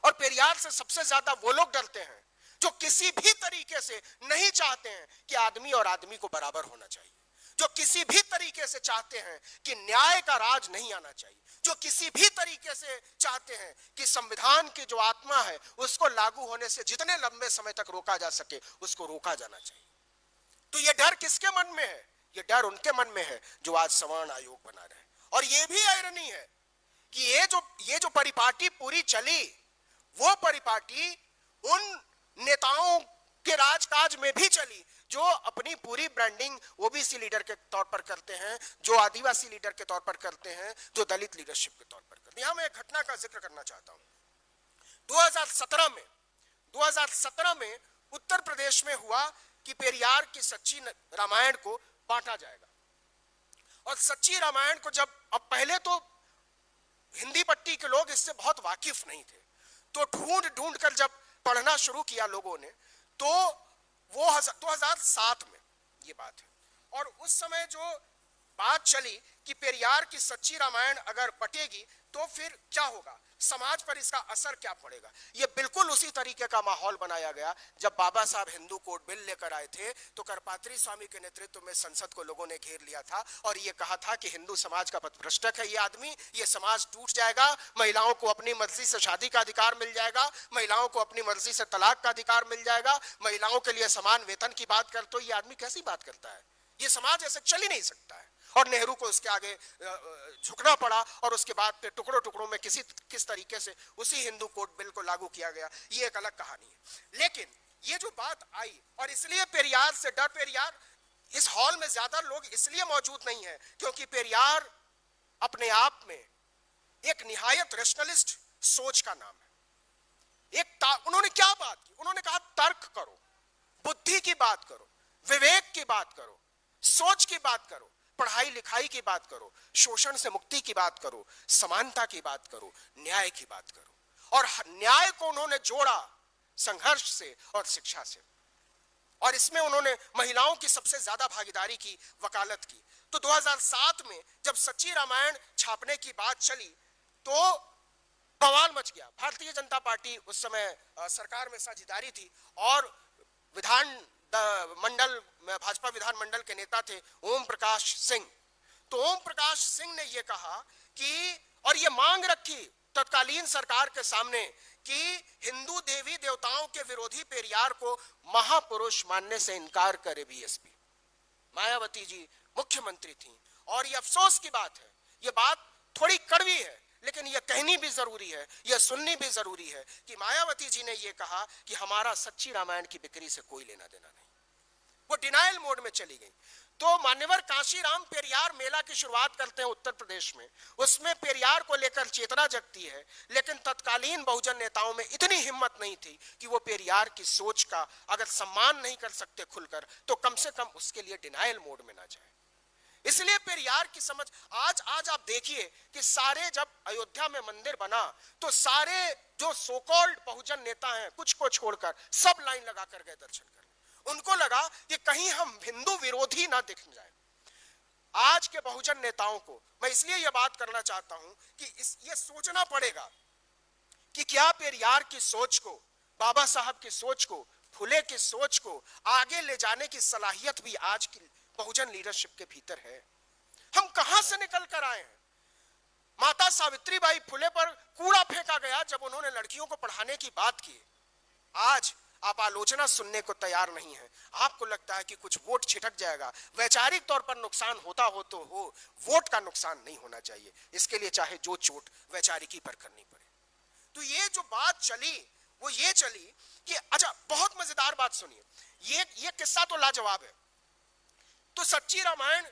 और पेरियार से सबसे ज्यादा वो लोग डरते हैं जो किसी भी तरीके से नहीं चाहते हैं कि आदमी और आदमी को बराबर होना चाहिए, जो किसी भी तरीके से चाहते हैं कि न्याय का राज नहीं आना चाहिए, जो किसी भी तरीके से चाहते हैं कि संविधान की जो आत्मा है उसको लागू होने से जितने लंबे समय तक रोका जा सके उसको रोका जाना चाहिए। तो ये डर किसके मन में है? ये डर उनके मन में है जो आज सवर्ण आयोग बना रहे हैं। और ये भी आयरनी है कि ये जो परिपाटी पूरी चली, वो परिपाटी उन नेताओं के राजकाज में भी चली जो अपनी पूरी ब्रांडिंग ओबीसी लीडर के तौर पर करते हैं, जो आदिवासी लीडर के तौर पर करते हैं, जो दलित लीडरशिप के तौर पर करते हैं। यहां मैं एक घटना का जिक्र करना चाहता हूं। 2017 में उत्तर प्रदेश में हुआ कि पेरियार की सच्ची रामायण को बांटा जाएगा। और सच्ची रामायण को जब, अब पहले तो हिंदी पट्टी के लोग इससे बहुत वाकिफ नहीं थे, तो ढूंढ कर जब पढ़ना शुरू किया लोगों ने, तो वो 2007 में ये बात है। और उस समय जो बात चली कि पेरियार की सच्ची रामायण अगर बटेगी तो फिर क्या होगा, समाज पर इसका असर क्या पड़ेगा। ये बिल्कुल उसी तरीके का माहौल बनाया गया जब बाबा साहब हिंदू कोड बिल लेकर आए थे तो करपात्री स्वामी के नेतृत्व में संसद को लोगों ने घेर लिया था और ये कहा था कि हिंदू समाज का पथभ्रष्टक है ये आदमी, ये समाज टूट जाएगा, महिलाओं को अपनी मर्जी से शादी का अधिकार मिल जाएगा, महिलाओं को अपनी मर्जी से तलाक का अधिकार मिल जाएगा, महिलाओं के लिए समान वेतन की बात कर, तो ये आदमी कैसी बात करता है, ये समाज ऐसे चल ही नहीं सकता है। और नेहरू को उसके आगे झुकना पड़ा और उसके बाद फिर टुकड़ों टुकड़ों में किस तरीके से उसी हिंदू कोड बिल को लागू किया गया, ये एक अलग कहानी है। लेकिन ये जो बात आई, और इसलिए पेरियार से डर, पेरियार इस हॉल में ज्यादा लोग इसलिए मौजूद नहीं है क्योंकि पेरियार अपने आप में एक निहायत रैशनलिस्ट सोच का नाम है। उन्होंने क्या बात की, उन्होंने कहा तर्क करो, बुद्धि की बात करो, विवेक की बात करो, सोच की बात करो, पढ़ाई लिखाई की बात करो, शोषण से मुक्ति की बात करो, समानता की बात करो, न्याय की बात करो। और न्याय को उन्होंने जोड़ा संघर्ष से और शिक्षा से, और इसमें उन्होंने महिलाओं की सबसे ज्यादा भागीदारी की वकालत की। तो 2007 में जब सच्ची रामायण छापने की बात चली तो बवाल मच गया। भारतीय जनता पार्टी उस समय सरकार में साझेदारी थी और विधान मंडल, भाजपा विधान मंडल के नेता थे ओम प्रकाश सिंह। तो ओम प्रकाश सिंह ने यह कहा कि, और ये मांग रखी तत्कालीन सरकार के सामने कि हिंदू देवी देवताओं के विरोधी पेरियार को महापुरुष मानने से इनकार करे बीएसपी। मायावती जी मुख्यमंत्री थी और ये अफसोस की बात है, ये बात थोड़ी कड़वी है लेकिन यह कहनी भी जरूरी है, यह सुननी भी जरूरी है कि मायावती जी ने यह कहा कि हमारा सच्ची रामायण की बिक्री से कोई लेना देना नहीं। वो डिनायल मोड में चली गई। तो मान्यवर कांशीराम पेरियार मेला की शुरुआत करते हैं उत्तर प्रदेश में, उसमें पेरियार को लेकर चेतना जगती है, लेकिन तत्कालीन बहुजन नेताओं में इतनी हिम्मत नहीं थी कि वो पेरियार की सोच का अगर सम्मान नहीं कर सकते खुलकर तो कम से कम उसके लिए डिनायल मोड में ना जाए। इसलिए पेरियार की समझ आज आप देखिए कि सारे, जब अयोध्या में मंदिर बना तो सारे जो सो कॉल्ड बहुजन नेता हैं कुछ को छोड़कर सब लाइन लगा कर गए दर्शन करने। उनको लगा कि कहीं हम हिंदू विरोधी ना दिख जाए। आज के बहुजन नेताओं को मैं इसलिए यह बात करना चाहता हूं कि ये सोचना पड़ेगा कि क्या पेरियार की सोच को, बाबा साहब की सोच को, फुले की सोच को आगे ले जाने की सलाहियत भी आज की बहुजन लीडरशिप के भीतर है। हम कहां से निकल कर आए हैं। माता सावित्रीबाई फुले पर कूड़ा फेंका गया जब उन्होंने लड़कियों को पढ़ाने की बात की। आज आप आलोचना सुनने को तैयार नहीं है। आपको लगता है कि कुछ वोट छिटक जाएगा, वैचारिक तौर पर नुकसान होता हो तो हो, वोट का नुकसान नहीं होना चाहिए। इसके लिए चाहे जो चोट वैचारिकी पर करनी पड़े। तो ये जो बात चली वो ये चली कि अच्छा, बहुत मजेदार बात सुनिए, ये किस्सा तो लाजवाब है। तो सच्ची रामायण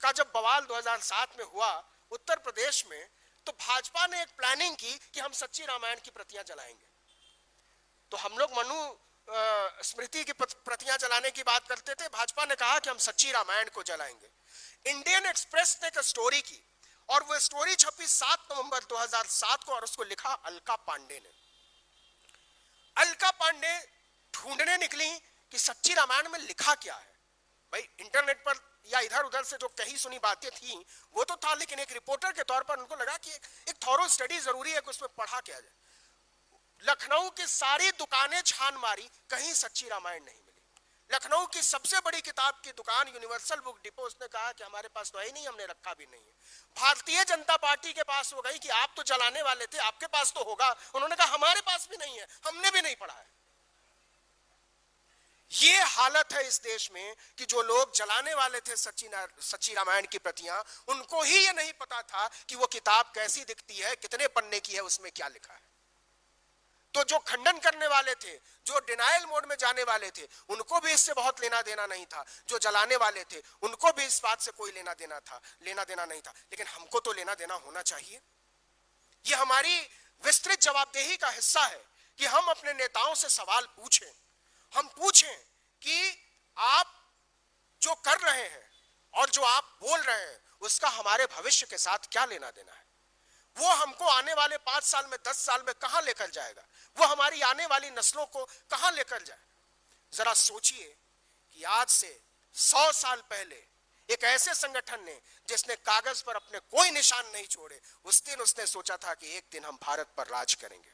का जब बवाल 2007 में हुआ उत्तर प्रदेश में, तो भाजपा ने एक प्लानिंग की कि हम सच्ची रामायण की प्रतियां जलाएंगे। तो हम लोग मनु स्मृति की प्रतियां जलाने की बात करते थे, भाजपा ने कहा कि हम सच्ची रामायण को जलाएंगे। इंडियन एक्सप्रेस ने एक स्टोरी की और वो स्टोरी छपी 7 नवंबर 2007 को और उसको लिखा अलका पांडे ने। अलका पांडे ढूंढने निकली कि सच्ची रामायण में लिखा क्या है। भाई इंटरनेट पर या इधर उधर से जो कही सुनी बातें थी वो तो था, लेकिन एक रिपोर्टर के तौर पर उनको लगा कि एक थॉरो स्टडी जरूरी है कि उसमें पढ़ा क्या जाए। लखनऊ की सारी दुकानें छान मारी, कहीं सच्ची रामायण नहीं मिली। लखनऊ की सबसे बड़ी किताब की दुकान यूनिवर्सल बुक डिपो, उसने कहा कि हमारे पास तो है ही नहीं, हमने रखा भी नहीं है। भारतीय जनता पार्टी के पास हो गई कि आप तो जलाने वाले थे, आपके पास तो होगा। उन्होंने कहा हमारे पास भी नहीं है, हमने भी नहीं पढ़ा है। ये हालत है इस देश में कि जो लोग जलाने वाले थे सच्ची रामायण की प्रतियां, उनको ही ये नहीं पता था कि वो किताब कैसी दिखती है, कितने पन्ने की है, उसमें क्या लिखा है। तो जो खंडन करने वाले थे, जो डिनायल मोड में जाने वाले थे, उनको भी इससे बहुत लेना देना नहीं था। जो जलाने वाले थे उनको भी इस बात से कोई लेना देना नहीं था। लेकिन हमको तो लेना देना होना चाहिए। ये हमारी विस्तृत जवाबदेही का हिस्सा है कि हम अपने नेताओं से सवाल पूछें। हम पूछें कि आप जो कर रहे हैं और जो आप बोल रहे हैं उसका हमारे भविष्य के साथ क्या लेना देना है। वो हमको आने वाले 5 साल में, 10 साल में कहां लेकर जाएगा, वो हमारी आने वाली नस्लों को कहां लेकर जाए। जरा सोचिए कि आज से 100 साल पहले एक ऐसे संगठन ने जिसने कागज पर अपने कोई निशान नहीं छोड़े, उस दिन उसने सोचा था कि एक दिन हम भारत पर राज करेंगे।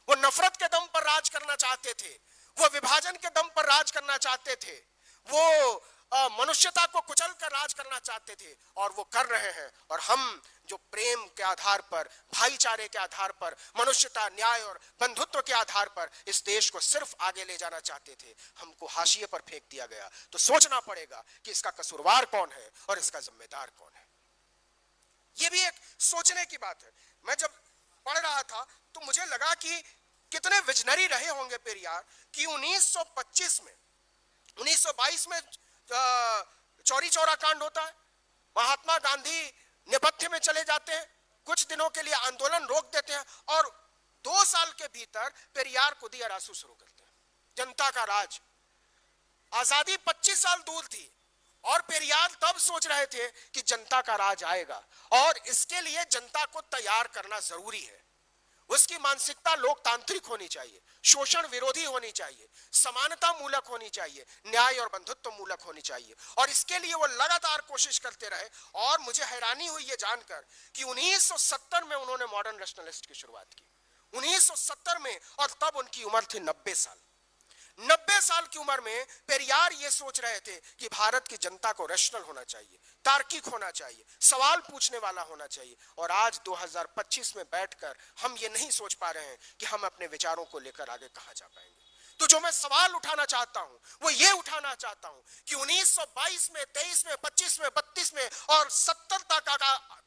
वो नफरत के दम पर राज करना चाहते थे, वो विभाजन के दम पर राज करना चाहते थे, वो मनुष्यता को कुचल कर राज करना चाहते थे, और वो कर रहे हैं। और हम जो प्रेम के आधार पर, भाईचारे के आधार पर, मनुष्यता, न्याय और बंधुत्व के आधार पर इस देश को सिर्फ आगे ले जाना चाहते थे, हमको हाशिए पर फेंक दिया गया। तो सोचना पड़ेगा कि इसका कसूरवार कौन है और इसका जिम्मेदार कौन है। यह भी एक सोचने की बात है। मैं जब पढ़ रहा था तो मुझे लगा कि कितने विजनरी रहे होंगे पेरियार कि 1925 में, 1922 में चौरी चौरा कांड होता है। महात्मा गांधी नेपथ्य में चले जाते हैं, कुछ दिनों के लिए आंदोलन रोक देते हैं, और 2 साल के भीतर पेरियार कुदियारासू शुरू करते हैं। जनता का राज। आजादी 25 साल दूर थी और पेरियार तब सोच रहे थे कि जनता का राज आएगा और इसके लिए जनता को तैयार करना जरूरी है। उसकी मानसिकता लोकतांत्रिक होनी चाहिए, शोषण विरोधी होनी चाहिए, समानता मूलक होनी चाहिए, न्याय और बंधुत्व मूलक होनी चाहिए। और इसके लिए वो लगातार कोशिश करते रहे। और मुझे हैरानी हुई ये जानकर कि 1970 में उन्होंने मॉडर्न रैशनलिस्ट की शुरुआत की, 1970 में, और तब उनकी उम्र थी 90 साल। 90 साल की उम्र में पेरियार ये सोच रहे थे कि भारत की जनता को रैशनल होना चाहिए, तार्किक होना चाहिए, सवाल पूछने वाला होना चाहिए। और आज 2025 में बैठकर हम ये नहीं सोच पा रहे हैं कि हम अपने विचारों को लेकर आगे कहां जा पाएंगे। तो जो मैं सवाल उठाना चाहता हूं वो ये उठाना चाहता हूं कि 1922 में, 23 में, 25 में, 32 में और 70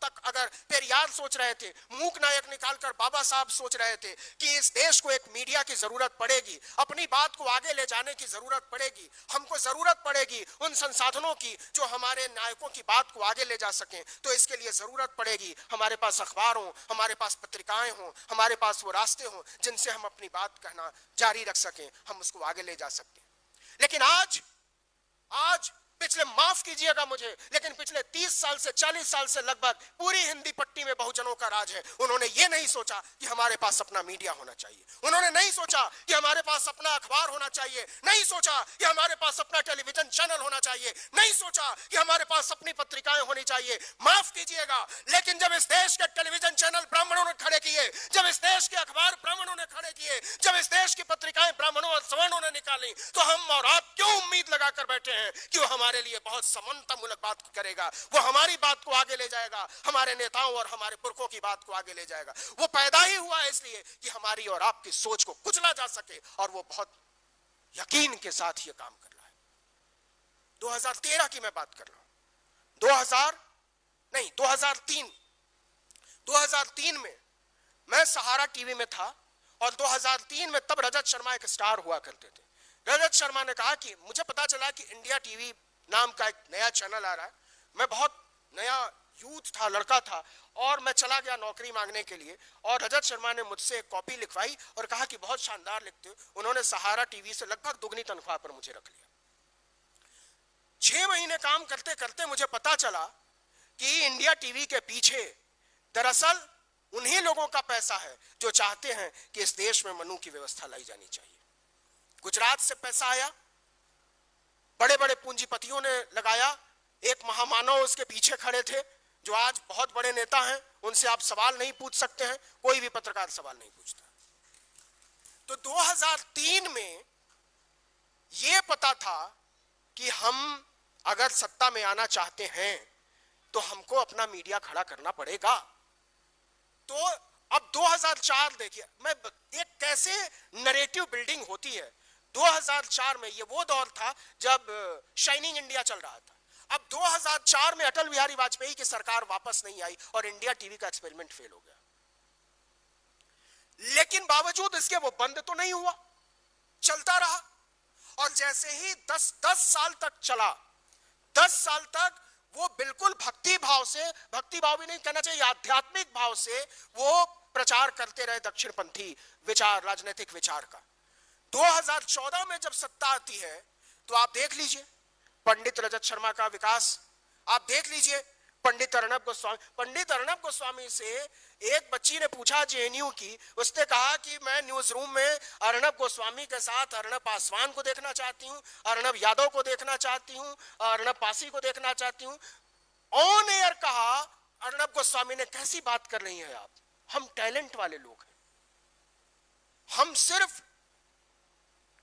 तक अगर पेरियार सोच रहे थे, मूक नायक निकालकर बाबा साहब सोच रहे थे कि इस देश को एक मीडिया की जरूरत पड़ेगी, अपनी बात को आगे ले जाने की जरूरत पड़ेगी, हमको जरूरत पड़ेगी उन संसाधनों की जो हमारे नायकों की बात को आगे ले जा सकें, तो इसके लिए जरूरत पड़ेगी हमारे पास अखबार हो, हमारे पास पत्रिकाएं हो, हमारे पास वो रास्ते हो जिनसे हम अपनी बात कहना जारी रख सकें, हम उसको आगे ले जा सकते हैं। लेकिन आज पिछले, माफ कीजिएगा मुझे, लेकिन पिछले 30 साल से 40 साल से लगभग पूरी हिंदी पट्टी में बहुजनों का राज है। उन्होंने ये नहीं सोचा कि हमारे पास अपना मीडिया होना चाहिए, उन्होंने नहीं सोचा कि हमारे पास अपना अखबार होना चाहिए, नहीं सोचा कि हमारे पास अपना टेलीविजन चैनल होना चाहिए, नहीं सोचा कि हमारे पास अपनी पत्रिकाएं होनी चाहिए। माफ कीजिएगा, लेकिन जब इस देश के टेलीविजन चैनल ब्राह्मणों ने खड़े किए, जब इस देश के अखबार ब्राह्मणों ने खड़े किए, जब इस देश की पत्रिकाएं ब्राह्मणों और सवर्णों ने निकाली, तो हम और आप क्यों उम्मीद लगाकर बैठे हैं कि वो हमारे लिए बहुत समानता मूलक बात करेगा, वो हमारी बात को आगे ले जाएगा, हमारे नेताओं और हमारे पुरखों की बात को आगे ले जाएगा। वो पैदा ही हुआ है इसलिए कि हमारी और आपकी सोच को कुचला जा सके, और वो बहुत यकीन के साथ ये काम कर रहा है। 2013 की मैं बात कर रहा हूं, 2003 में मैं सहारा टीवी में था, और 2003 में तब रजत शर्मा एक स्टार हुआ करते थे। रजत शर्मा ने कहा कि मुझे पता चला कि इंडिया टीवी नाम का एक नया चैनल आ रहा है। मैं बहुत नया यूथ था, लड़का था, और मैं चला गया नौकरी मांगने के लिए, और रजत शर्मा ने मुझसे एक कॉपी लिखवाई और कहा कि बहुत शानदार लिखते हो। उन्होंने सहारा टीवी से लगभग दुगनी तनख्वाह पर मुझे रख लिया। 6 महीने काम करते करते मुझे पता चला कि इंडिया टीवी के पीछे दरअसल उन्हीं लोगों का पैसा है जो चाहते हैं कि इस देश में मनु की व्यवस्था लाई जानी चाहिए। गुजरात से पैसा आया, बड़े बड़े पूंजीपतियों ने लगाया, एक महामानव उसके पीछे खड़े थे जो आज बहुत बड़े नेता हैं, उनसे आप सवाल नहीं पूछ सकते हैं, कोई भी पत्रकार सवाल नहीं पूछता। तो 2003 में यह पता था कि हम अगर सत्ता में आना चाहते हैं तो हमको अपना मीडिया खड़ा करना पड़ेगा। तो अब 2004 देखिए, मैं एक कैसे नैरेटिव बिल्डिंग होती है। 2004 में ये वो दौर था जब शाइनिंग इंडिया चल रहा था। अब 2004 में अटल बिहारी वाजपेयी की सरकार वापस नहीं आई और इंडिया टीवी का एक्सपेरिमेंट फेल हो गया। लेकिन बावजूद इसके वो बंद तो नहीं हुआ, चलता रहा। और जैसे ही 10 साल तक चला, 10 साल तक वो बिल्कुल भक्ति भाव से, भक्ति भाव भी नहीं कहना चाहिए, आध्यात्मिक भाव से वो प्रचार करते रहे दक्षिणपंथी विचार, राजनीतिक विचार का। 2014 में जब सत्ता आती है तो आप देख लीजिए पंडित रजत शर्मा का विकास, आप देख लीजिए पंडित अर्णब गोस्वामी से एक बच्ची ने पूछा जेएनयू की, उसने कहा कि मैं न्यूज रूम में अर्णब गोस्वामी के साथ अर्णब पासवान को देखना चाहती हूं, अर्णब यादव को देखना चाहती हूं, अर्णब पासी को देखना चाहती हूं। ऑन एयर कहा अर्णब गोस्वामी ने, कैसी बात कर रही हैं आप, हम टैलेंट वाले लोग हैं, हम सिर्फ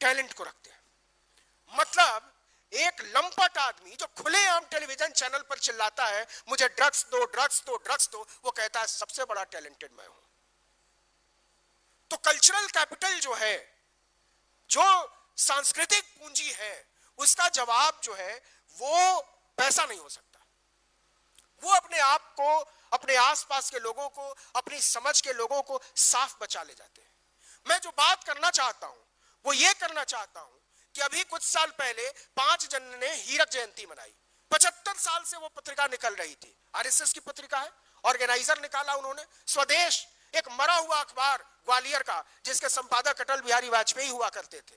टैलेंट को रखते हैं। मतलब एक लंपट आदमी जो खुलेआम टेलीविजन चैनल पर चिल्लाता है मुझे ड्रग्स दो ड्रग्स दो ड्रग्स दो, वो कहता है सबसे बड़ा टैलेंटेड मैं हूं। तो कल्चरल कैपिटल जो है, जो सांस्कृतिक पूंजी है, उसका जवाब जो है वो पैसा नहीं हो सकता। वो अपने आप को, अपने आसपास के लोगों को, अपनी समझ के लोगों को साफ बचा ले जाते हैं। मैं जो बात करना चाहता हूं वो ये करना चाहता हूं कि अभी कुछ साल पहले 5 जनवरी ने हीरक जयंती मनाई। 75 साल से वो पत्रिका निकल रही थी, आरएसएस की पत्रिका है, ऑर्गेनाइजर निकाला उन्होंने। स्वदेश एक मरा हुआ अखबार ग्वालियर का, जिसके संपादक अटल बिहारी वाजपेयी हुआ करते थे,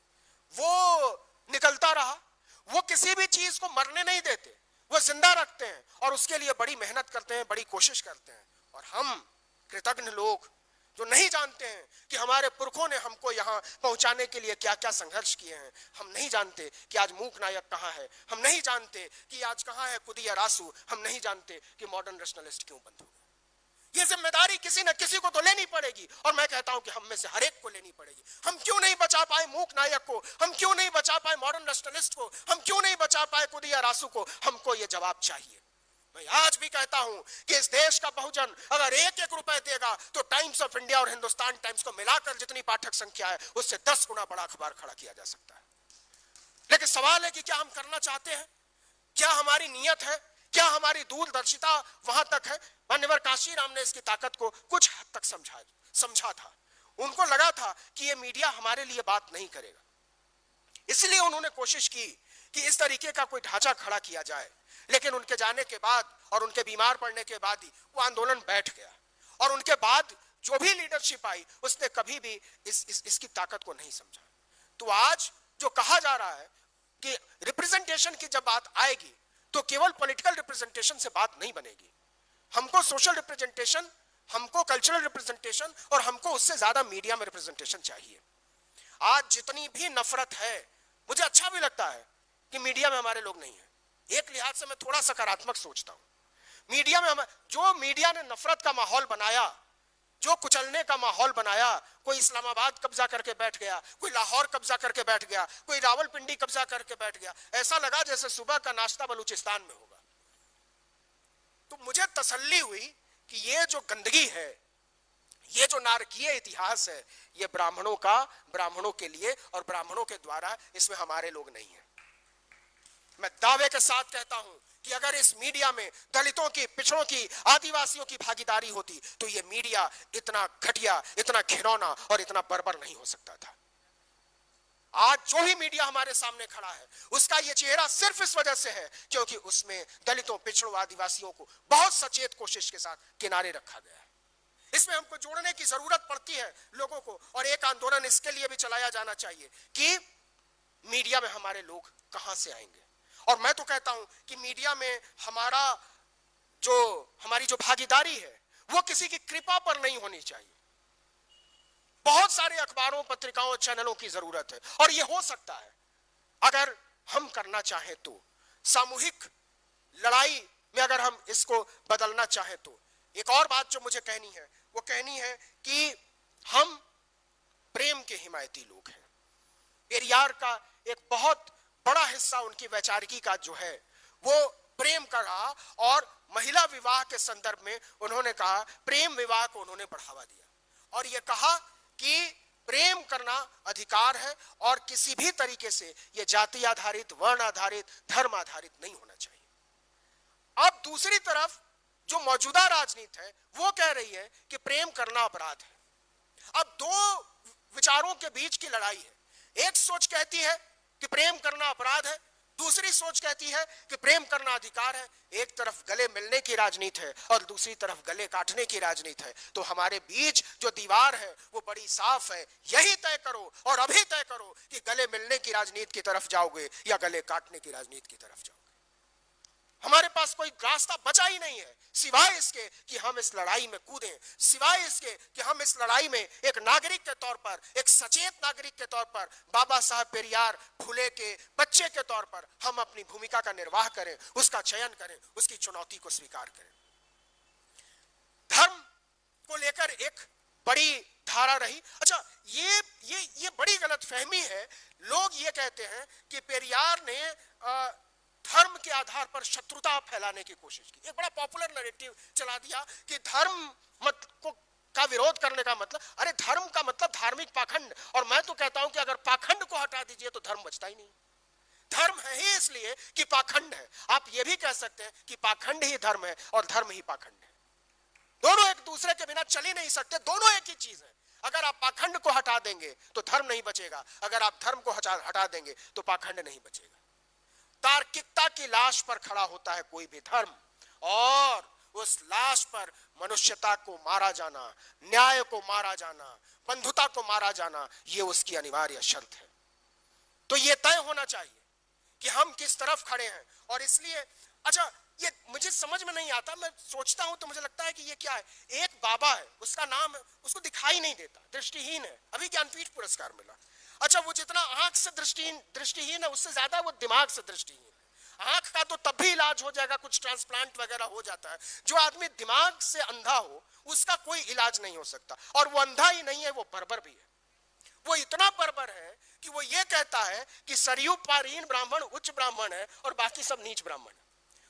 वो निकलता रहा। वो किसी भी चीज को मरने नहीं देते, वो जिंदा रखते हैं और उसके लिए बड़ी मेहनत करते हैं, बड़ी कोशिश करते हैं। और हम कृतज्ञ लोग जो नहीं जानते हैं कि हमारे पुरखों ने हमको यहाँ पहुंचाने के लिए क्या क्या संघर्ष किए हैं, हम नहीं जानते कि आज मूक नायक कहाँ है, हम नहीं जानते कि आज कहाँ है कुदिया रासू, हम नहीं जानते कि मॉडर्न रैशनलिस्ट क्यों बंद हो गए। ये जिम्मेदारी किसी न किसी को तो लेनी पड़ेगी, और मैं कहता हूं कि हम में से हर एक को लेनी पड़ेगी। हम क्यों नहीं बचा पाए मूक नायक को, हम क्यों नहीं बचा पाए मॉडर्न रैशनलिस्ट को, हम क्यों नहीं बचा पाए कुदिया रासू को? हमको ये जवाब चाहिए। मैं आज भी कहता हूं कि इस देश का बहुजन अगर 1-1 रुपए देगा तो टाइम्स ऑफ इंडिया और हिंदुस्तान टाइम्स को मिलाकर जितनी पाठक संख्या है उससे 10 गुना बड़ा अखबार खड़ा किया जा सकता है। लेकिन सवाल है कि क्या हम करना चाहते हैं, क्या हमारी नीयत है, क्या हमारी दूरदर्शिता वहां तक है? मान्यवर काशीराम ने इसकी ताकत को कुछ हद तक समझा था। उनको लगा था कि ये मीडिया हमारे लिए बात नहीं करेगा, इसलिए उन्होंने कोशिश की कि इस तरीके का कोई ढांचा खड़ा किया जाए। लेकिन उनके जाने के बाद और उनके बीमार पड़ने के बाद ही वो आंदोलन बैठ गया, और उनके बाद जो भी लीडरशिप आई उसने कभी भी इसकी ताकत को नहीं समझा। तो आज जो कहा जा रहा है कि रिप्रेजेंटेशन की जब बात आएगी तो केवल पॉलिटिकल रिप्रेजेंटेशन से बात नहीं बनेगी। हमको सोशल रिप्रेजेंटेशन, हमको कल्चरल रिप्रेजेंटेशन, और हमको उससे ज्यादा मीडिया में रिप्रेजेंटेशन चाहिए। आज जितनी भी नफरत है, मुझे अच्छा भी लगता है कि मीडिया में हमारे लोग नहीं है। एक लिहाज से मैं थोड़ा सकारात्मक सोचता हूं। मीडिया में जो मीडिया ने नफरत का माहौल बनाया, जो कुचलने का माहौल बनाया, कोई इस्लामाबाद कब्जा करके बैठ गया, कोई लाहौर कब्जा करके बैठ गया, कोई रावलपिंडी कब्जा करके बैठ गया, ऐसा लगा जैसे सुबह का नाश्ता बलूचिस्तान में होगा। तो मुझे तसल्ली हुई कि ये जो गंदगी है, ये जो नारकीय इतिहास है, ये ब्राह्मणों का, ब्राह्मणों के लिए और ब्राह्मणों के द्वारा, इसमें हमारे लोग नहीं है। मैं दावे के साथ कहता हूं कि अगर इस मीडिया में दलितों की, पिछड़ों की, आदिवासियों की भागीदारी होती तो ये मीडिया इतना घटिया, इतना घिनौना और इतना बर्बर नहीं हो सकता था। आज जो भी मीडिया हमारे सामने खड़ा है उसका ये चेहरा सिर्फ इस वजह से है क्योंकि उसमें दलितों, पिछड़ों, आदिवासियों को बहुत सचेत कोशिश के साथ किनारे रखा गया है। इसमें हमको जोड़ने की जरूरत पड़ती है लोगों को, और एक आंदोलन इसके लिए भी चलाया जाना चाहिए कि मीडिया में हमारे लोग कहां से आएंगे। और मैं तो कहता हूं कि मीडिया में हमारी जो भागीदारी है वो किसी की कृपा पर नहीं होनी चाहिए। बहुत सारे अखबारों, पत्रिकाओं, चैनलों की जरूरत है, और ये हो सकता है अगर हम करना चाहें तो। सामूहिक लड़ाई में अगर हम इसको बदलना चाहें तो। एक और बात जो मुझे कहनी है वो कहनी है कि हम प्रेम के हिमायती लोग हैं। पेरियार का एक बहुत बड़ा हिस्सा उनकी वैचारिकी का जो है वो प्रेम का रहा, और महिला विवाह के संदर्भ में उन्होंने कहा, प्रेम विवाह को उन्होंने बढ़ावा दिया और ये कहा कि प्रेम करना अधिकार है और किसी भी तरीके से ये जाति आधारित, वर्ण आधारित, धर्म आधारित नहीं होना चाहिए। अब दूसरी तरफ जो मौजूदा राजनीति है वो कह रही है कि प्रेम करना अपराध है। अब दो विचारों के बीच की लड़ाई है। एक सोच कहती है कि प्रेम करना अपराध है, दूसरी सोच कहती है कि प्रेम करना अधिकार है। एक तरफ गले मिलने की राजनीति है और दूसरी तरफ गले काटने की राजनीति है। तो हमारे बीच जो दीवार है वो बड़ी साफ है। यही तय करो और अभी तय करो कि गले मिलने की राजनीति की तरफ जाओगे या गले काटने की राजनीति की तरफ जाओगे। हमारे पास कोई रास्ता बचा ही नहीं है सिवाय इसके कि हम इस लड़ाई में कूदें, सिवाय इसके कि हम इस लड़ाई में एक नागरिक के तौर पर, एक सचेत नागरिक के तौर पर, बाबा साहब पेरियार फुले के बच्चे के तौर पर हम अपनी भूमिका का निर्वाह करें, उसका चयन करें, उसकी चुनौती को स्वीकार करें। धर्म को लेकर एक बड़ी धारा रही। अच्छा, ये बड़ी गलतफहमी है। लोग ये कहते हैं कि पेरियार ने धर्म के आधार पर शत्रुता फैलाने की कोशिश की। एक बड़ा पॉपुलर नैरेटिव चला दिया कि धर्म का विरोध करने का मतलब, अरे धर्म का मतलब धार्मिक पाखंड। और मैं तो कहता हूं कि अगर पाखंड को हटा दीजिए तो धर्म बचता ही नहीं। धर्म है ही इसलिए कि पाखंड है। आप ये भी कह सकते हैं कि पाखंड ही धर्म है और धर्म ही पाखंड है। दोनों एक दूसरे के बिना चल ही नहीं सकते, दोनों एक ही चीज है। अगर आप पाखंड को हटा देंगे तो धर्म नहीं बचेगा, अगर आप धर्म को हटा देंगे तो पाखंड नहीं बचेगा। तार्किकता की लाश पर खड़ा होता है कोई भी धर्म, और उस लाश पर मनुष्यता को मारा जाना, न्याय को मारा जाना, बंधुता को मारा जाना, ये उसकी अनिवार्य शर्त है। तो ये तय होना चाहिए कि हम किस तरफ खड़े हैं। और इसलिए अच्छा, ये मुझे समझ में नहीं आता, मैं सोचता हूं तो मुझे लगता है कि ये क्या है। एक बाबा है, उसका नाम है, उसको दिखाई नहीं देता, दृष्टिहीन है, अभी ज्ञानपीठ पुरस्कार मिला। अच्छा, वो जितना आंख से दृष्टिहीन है, उससे ज्यादा वो दिमाग से दृष्टिहीन है। आंख का तो तब भी इलाज हो जाएगा, कुछ ट्रांसप्लांट वगैरह हो जाता है। जो आदमी दिमाग से अंधा हो उसका कोई इलाज नहीं हो सकता। और वो अंधा ही नहीं है, वो बर्बर भी है। वो इतना बर्बर है कि वो ये कहता है कि सरयू पारीन ब्राह्मण उच्च ब्राह्मण है और बाकी सब नीच ब्राह्मण है।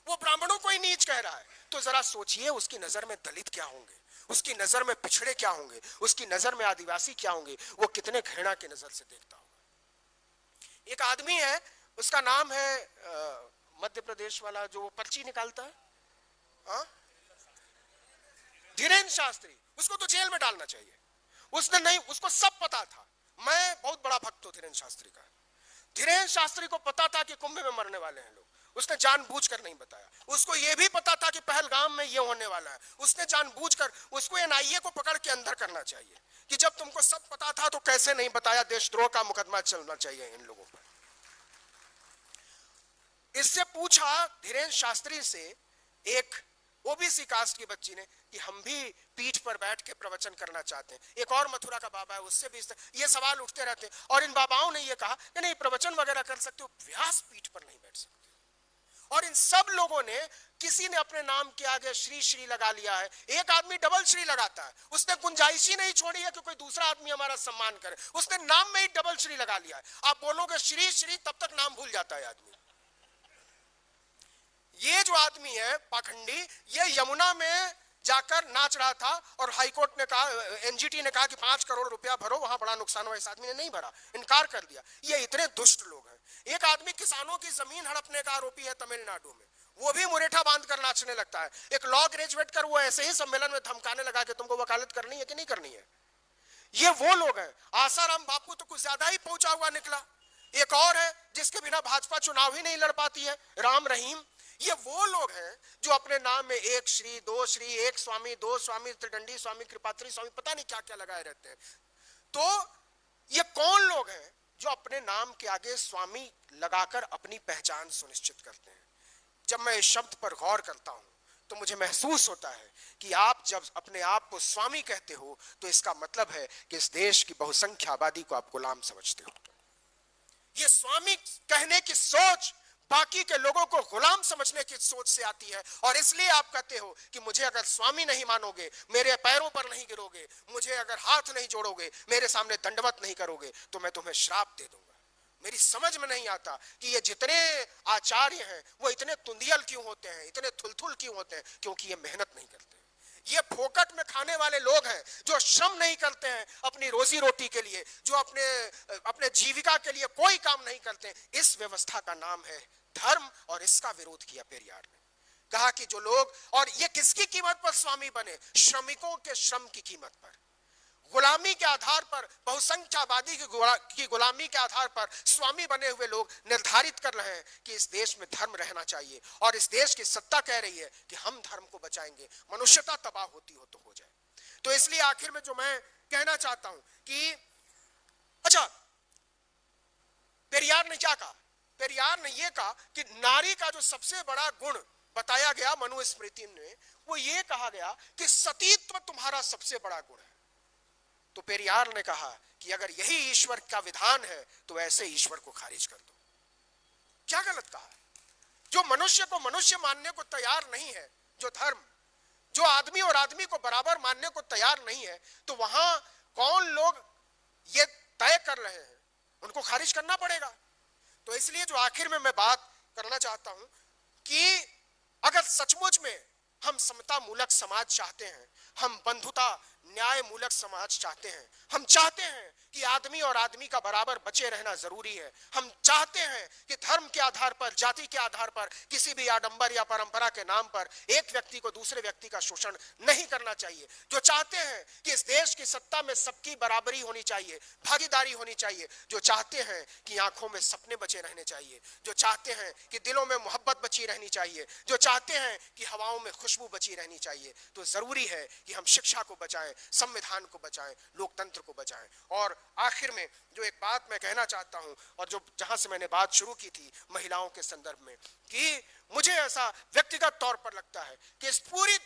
वो ब्राह्मणों को ही नीच कह रहा है। तो जरा सोचिए, उसकी नजर में दलित क्या होंगे, उसकी नजर में पिछड़े क्या होंगे, उसकी नजर में आदिवासी क्या होंगे, वो कितने घृणा की नजर से देखता होगा। एक आदमी है, उसका नाम है मध्य प्रदेश वाला जो पर्ची निकालता है, धीरेन्द्र शास्त्री। उसको तो जेल में डालना चाहिए। उसने नहीं, उसको सब पता था। मैं बहुत बड़ा भक्त हूं धीरेन्द्र शास्त्री का। धीरेन्द्र शास्त्री को पता था कि कुंभ में मरने वाले हैं लोग, उसने जानबूझकर नहीं बताया। उसको यह भी पता था कि पहलगाम में यह होने वाला है, उसने जानबूझकर, उसको एनआईए को पकड़ के अंदर करना चाहिए कि जब तुमको सब पता था तो कैसे नहीं बताया। देशद्रोह का मुकदमा चलना चाहिए इन लोगों पर। इससे पूछा धीरेन्द्र शास्त्री से एक ओबीसी कास्ट की बच्ची ने कि हम भी पीठ पर बैठ के प्रवचन करना चाहते हैं। एक और मथुरा का बाबा है, उससे भी ये सवाल उठते रहते हैं। और इन बाबाओं ने ये कहा कि नहीं, प्रवचन वगैरह कर सकते हो, व्यास पीठ पर नहीं बैठ सकते। और इन सब लोगों ने, किसी ने अपने नाम के आगे श्री श्री लगा लिया है। एक आदमी डबल श्री लगाता है, उसने गुंजाइश ही नहीं छोड़ी है कि कोई दूसरा आदमी हमारा सम्मान करे, उसने नाम में ही डबल श्री लगा लिया है। आप बोलोगे श्री श्री, तब तक नाम भूल जाता है आदमी। ये जो आदमी है पाखंडी, ये यमुना में जाकर नाच रहा था और हाईकोर्ट ने कहा, एनजीटी ने कहा कि 5 करोड़ रुपया भरो, वहां बड़ा नुकसान हुआ। इस आदमी ने नहीं भरा, इनकार कर दिया। ये इतने दुष्ट लोग हैं। एक आदमी किसानों की जमीन हड़पने का आरोपी है तमिलनाडु में, वो भी मुरेठा बांध कर नाचने लगता है। एक लॉ ग्रेजुएट कर वो ऐसे ही सम्मेलन में धमकाने लगा कि तुमको वकालत करनी है कि नहीं करनी है। ये वो लोग हैं। आसाराम बापू तो कुछ ज्यादा ही पहुंचा हुआ निकला। एक और है जिसके बिना भाजपा चुनाव ही नहीं लड़ पाती है, राम रहीम। ये वो लोग हैं जो अपने नाम में एक श्री, दो श्री, एक स्वामी, दो स्वामी, त्रिदंडी स्वामी, कृपात्री स्वामी, पता नहीं क्या क्या लगाए रहते हैं। तो ये कौन लोग हैं जो अपने नाम के आगे स्वामी लगाकर अपनी पहचान सुनिश्चित करते हैं? जब मैं इस शब्द पर गौर करता हूं तो मुझे महसूस होता है कि आप जब अपने आप को स्वामी कहते हो तो इसका मतलब है कि इस देश की बहुसंख्या आबादी को आप गुलाम समझते हो। ये स्वामी कहने की सोच बाकी के लोगों को गुलाम समझने की सोच से आती है। और इसलिए आप कहते हो कि मुझे अगर स्वामी नहीं मानोगे, मेरे पैरों पर नहीं गिरोगे, मुझे अगर हाथ नहीं जोड़ोगे, मेरे सामने दंडवत नहीं करोगे, तो मैं तुम्हें श्राप दे दूंगा। मेरी समझ में नहीं आता कि ये जितने आचार्य हैं वो इतने तुंदियल क्यों होते हैं, इतने थुलथुल क्यों होते हैं? क्योंकि ये मेहनत नहीं करते। ये फोकट में खाने वाले लोग हैं जो श्रम नहीं करते हैं अपनी रोजी रोटी के लिए, जो अपने जीविका के लिए कोई काम नहीं करते। इस व्यवस्था का नाम है धर्म, और इसका विरोध किया पेरियार ने। कहा कि जो लोग, और ये किसकी कीमत पर स्वामी बने? श्रमिकों के श्रम की कीमत पर, गुलामी के आधार पर, बहुसंख्या आबादी की गुलामी के आधार पर स्वामी बने हुए लोग निर्धारित कर रहे हैं कि इस देश में धर्म रहना चाहिए। और इस देश की सत्ता कह रही है कि हम धर्म को बचाएंगे, मनुष्यता तबाह होती हो तो हो जाए। तो इसलिए आखिर में जो मैं कहना चाहता हूं कि अच्छा, पेरियार ने क्या कहा? पेरियार ने यह कहा कि नारी का जो सबसे बड़ा गुण बताया गया मनुस्मृति में, वो ये कहा गया कि सतीत्व तुम्हारा सबसे बड़ा गुण है। तो पेरियार ने कहा कि अगर यही ईश्वर का विधान है तो ऐसे ईश्वर को खारिज कर दो। क्या गलत कहा? जो मनुष्य को मनुष्य मानने को तैयार नहीं है, जो धर्म, जो आदमी और आदमी को बराबर मानने को तैयार नहीं है, तो वहां कौन लोग ये तय कर रहे हैं, उनको खारिज करना पड़ेगा। तो इसलिए जो आखिर में मैं बात करना चाहता हूं कि अगर सचमुच में हम समता मूलक समाज चाहते हैं, हम बंधुता न्याय मूलक समाज चाहते हैं, हम चाहते हैं कि आदमी और आदमी का बराबर बचे रहना जरूरी है, हम चाहते हैं कि धर्म के आधार पर, जाति के आधार पर, किसी भी आडंबर या परंपरा के नाम पर एक व्यक्ति को दूसरे व्यक्ति का शोषण नहीं करना चाहिए, जो चाहते हैं कि इस देश की सत्ता में सबकी बराबरी होनी चाहिए, भागीदारी होनी चाहिए, जो चाहते हैं कि आंखों में सपने बचे रहने चाहिए, जो चाहते हैं कि दिलों में मोहब्बत बची रहनी चाहिए, जो चाहते हैं कि हवाओं में खुशबू बची रहनी चाहिए, तो जरूरी है कि हम शिक्षा को बचाएं, संविधान को बचाएं, लोकतंत्र को बचाएं। और आखिर में जो एक बात मैं कहना चाहता हूं, और जो जहां से मैंने बात शुरू की थी महिलाओं के संदर्भ में, कि मुझे ऐसा व्यक्तिगत तौर पर लगता है कि इस पूरी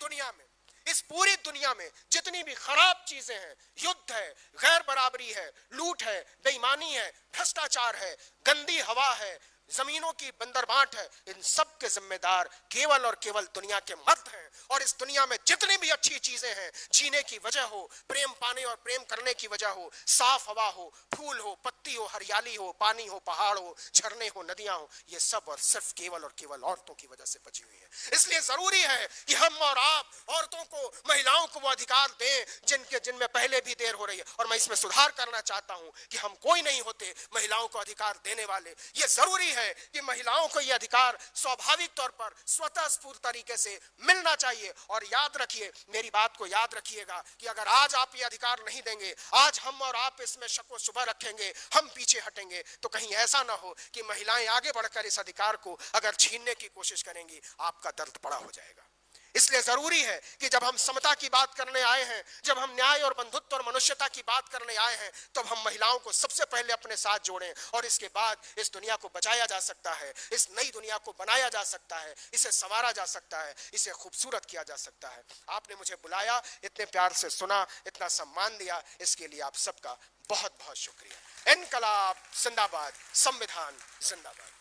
दुनिया में जितनी भी खराब चीजें हैं, युद्ध है, गैर बराबरी है, लूट है, बेईमानी है, भ्रष्टाचार है, गंदी हवा है, जमीनों की बंदरबाट है, इन सब के जिम्मेदार केवल और केवल दुनिया के मर्द हैं। और इस दुनिया में जितनी भी अच्छी चीजें हैं, जीने की वजह हो, प्रेम पाने और प्रेम करने की वजह हो, साफ हवा हो, फूल हो, पत्ती हो, हरियाली हो, पानी हो, पहाड़ हो, झरने हो, नदियां हो, ये सब और सिर्फ केवल और केवल औरतों की वजह से बची हुई है। इसलिए जरूरी है कि हम और आप औरतों को, महिलाओं को वो अधिकार दें जिनमें पहले भी देर हो रही है। और मैं इसमें सुधार करना चाहता हूं कि हम कोई नहीं होते महिलाओं को अधिकार देने वाले। ये जरूरी है कि महिलाओं को यह अधिकार स्वाभाविक तौर पर स्वतः स्फूर्त तरीके से मिलना चाहिए। और याद रखिए, मेरी बात को याद रखिएगा कि अगर आज आप ये अधिकार नहीं देंगे, आज हम और आप इसमें शक व शुबा रखेंगे, हम पीछे हटेंगे, तो कहीं ऐसा ना हो कि महिलाएं आगे बढ़कर इस अधिकार को अगर छीनने की कोशिश करेंगी, आपका दर्द बड़ा हो जाएगा। इसलिए जरूरी है कि जब हम समता की बात करने आए हैं, जब हम न्याय और बंधुत्व और मनुष्यता की बात करने आए हैं, तब हम महिलाओं को सबसे पहले अपने साथ जोड़ें। और इसके बाद इस दुनिया को बचाया जा सकता है, इस नई दुनिया को बनाया जा सकता है, इसे संवारा जा सकता है, इसे खूबसूरत किया जा सकता है। आपने मुझे बुलाया, इतने प्यार से सुना, इतना सम्मान दिया, इसके लिए आप सबका बहुत बहुत शुक्रिया। इनकलाब जिंदाबाद, संविधान जिंदाबाद।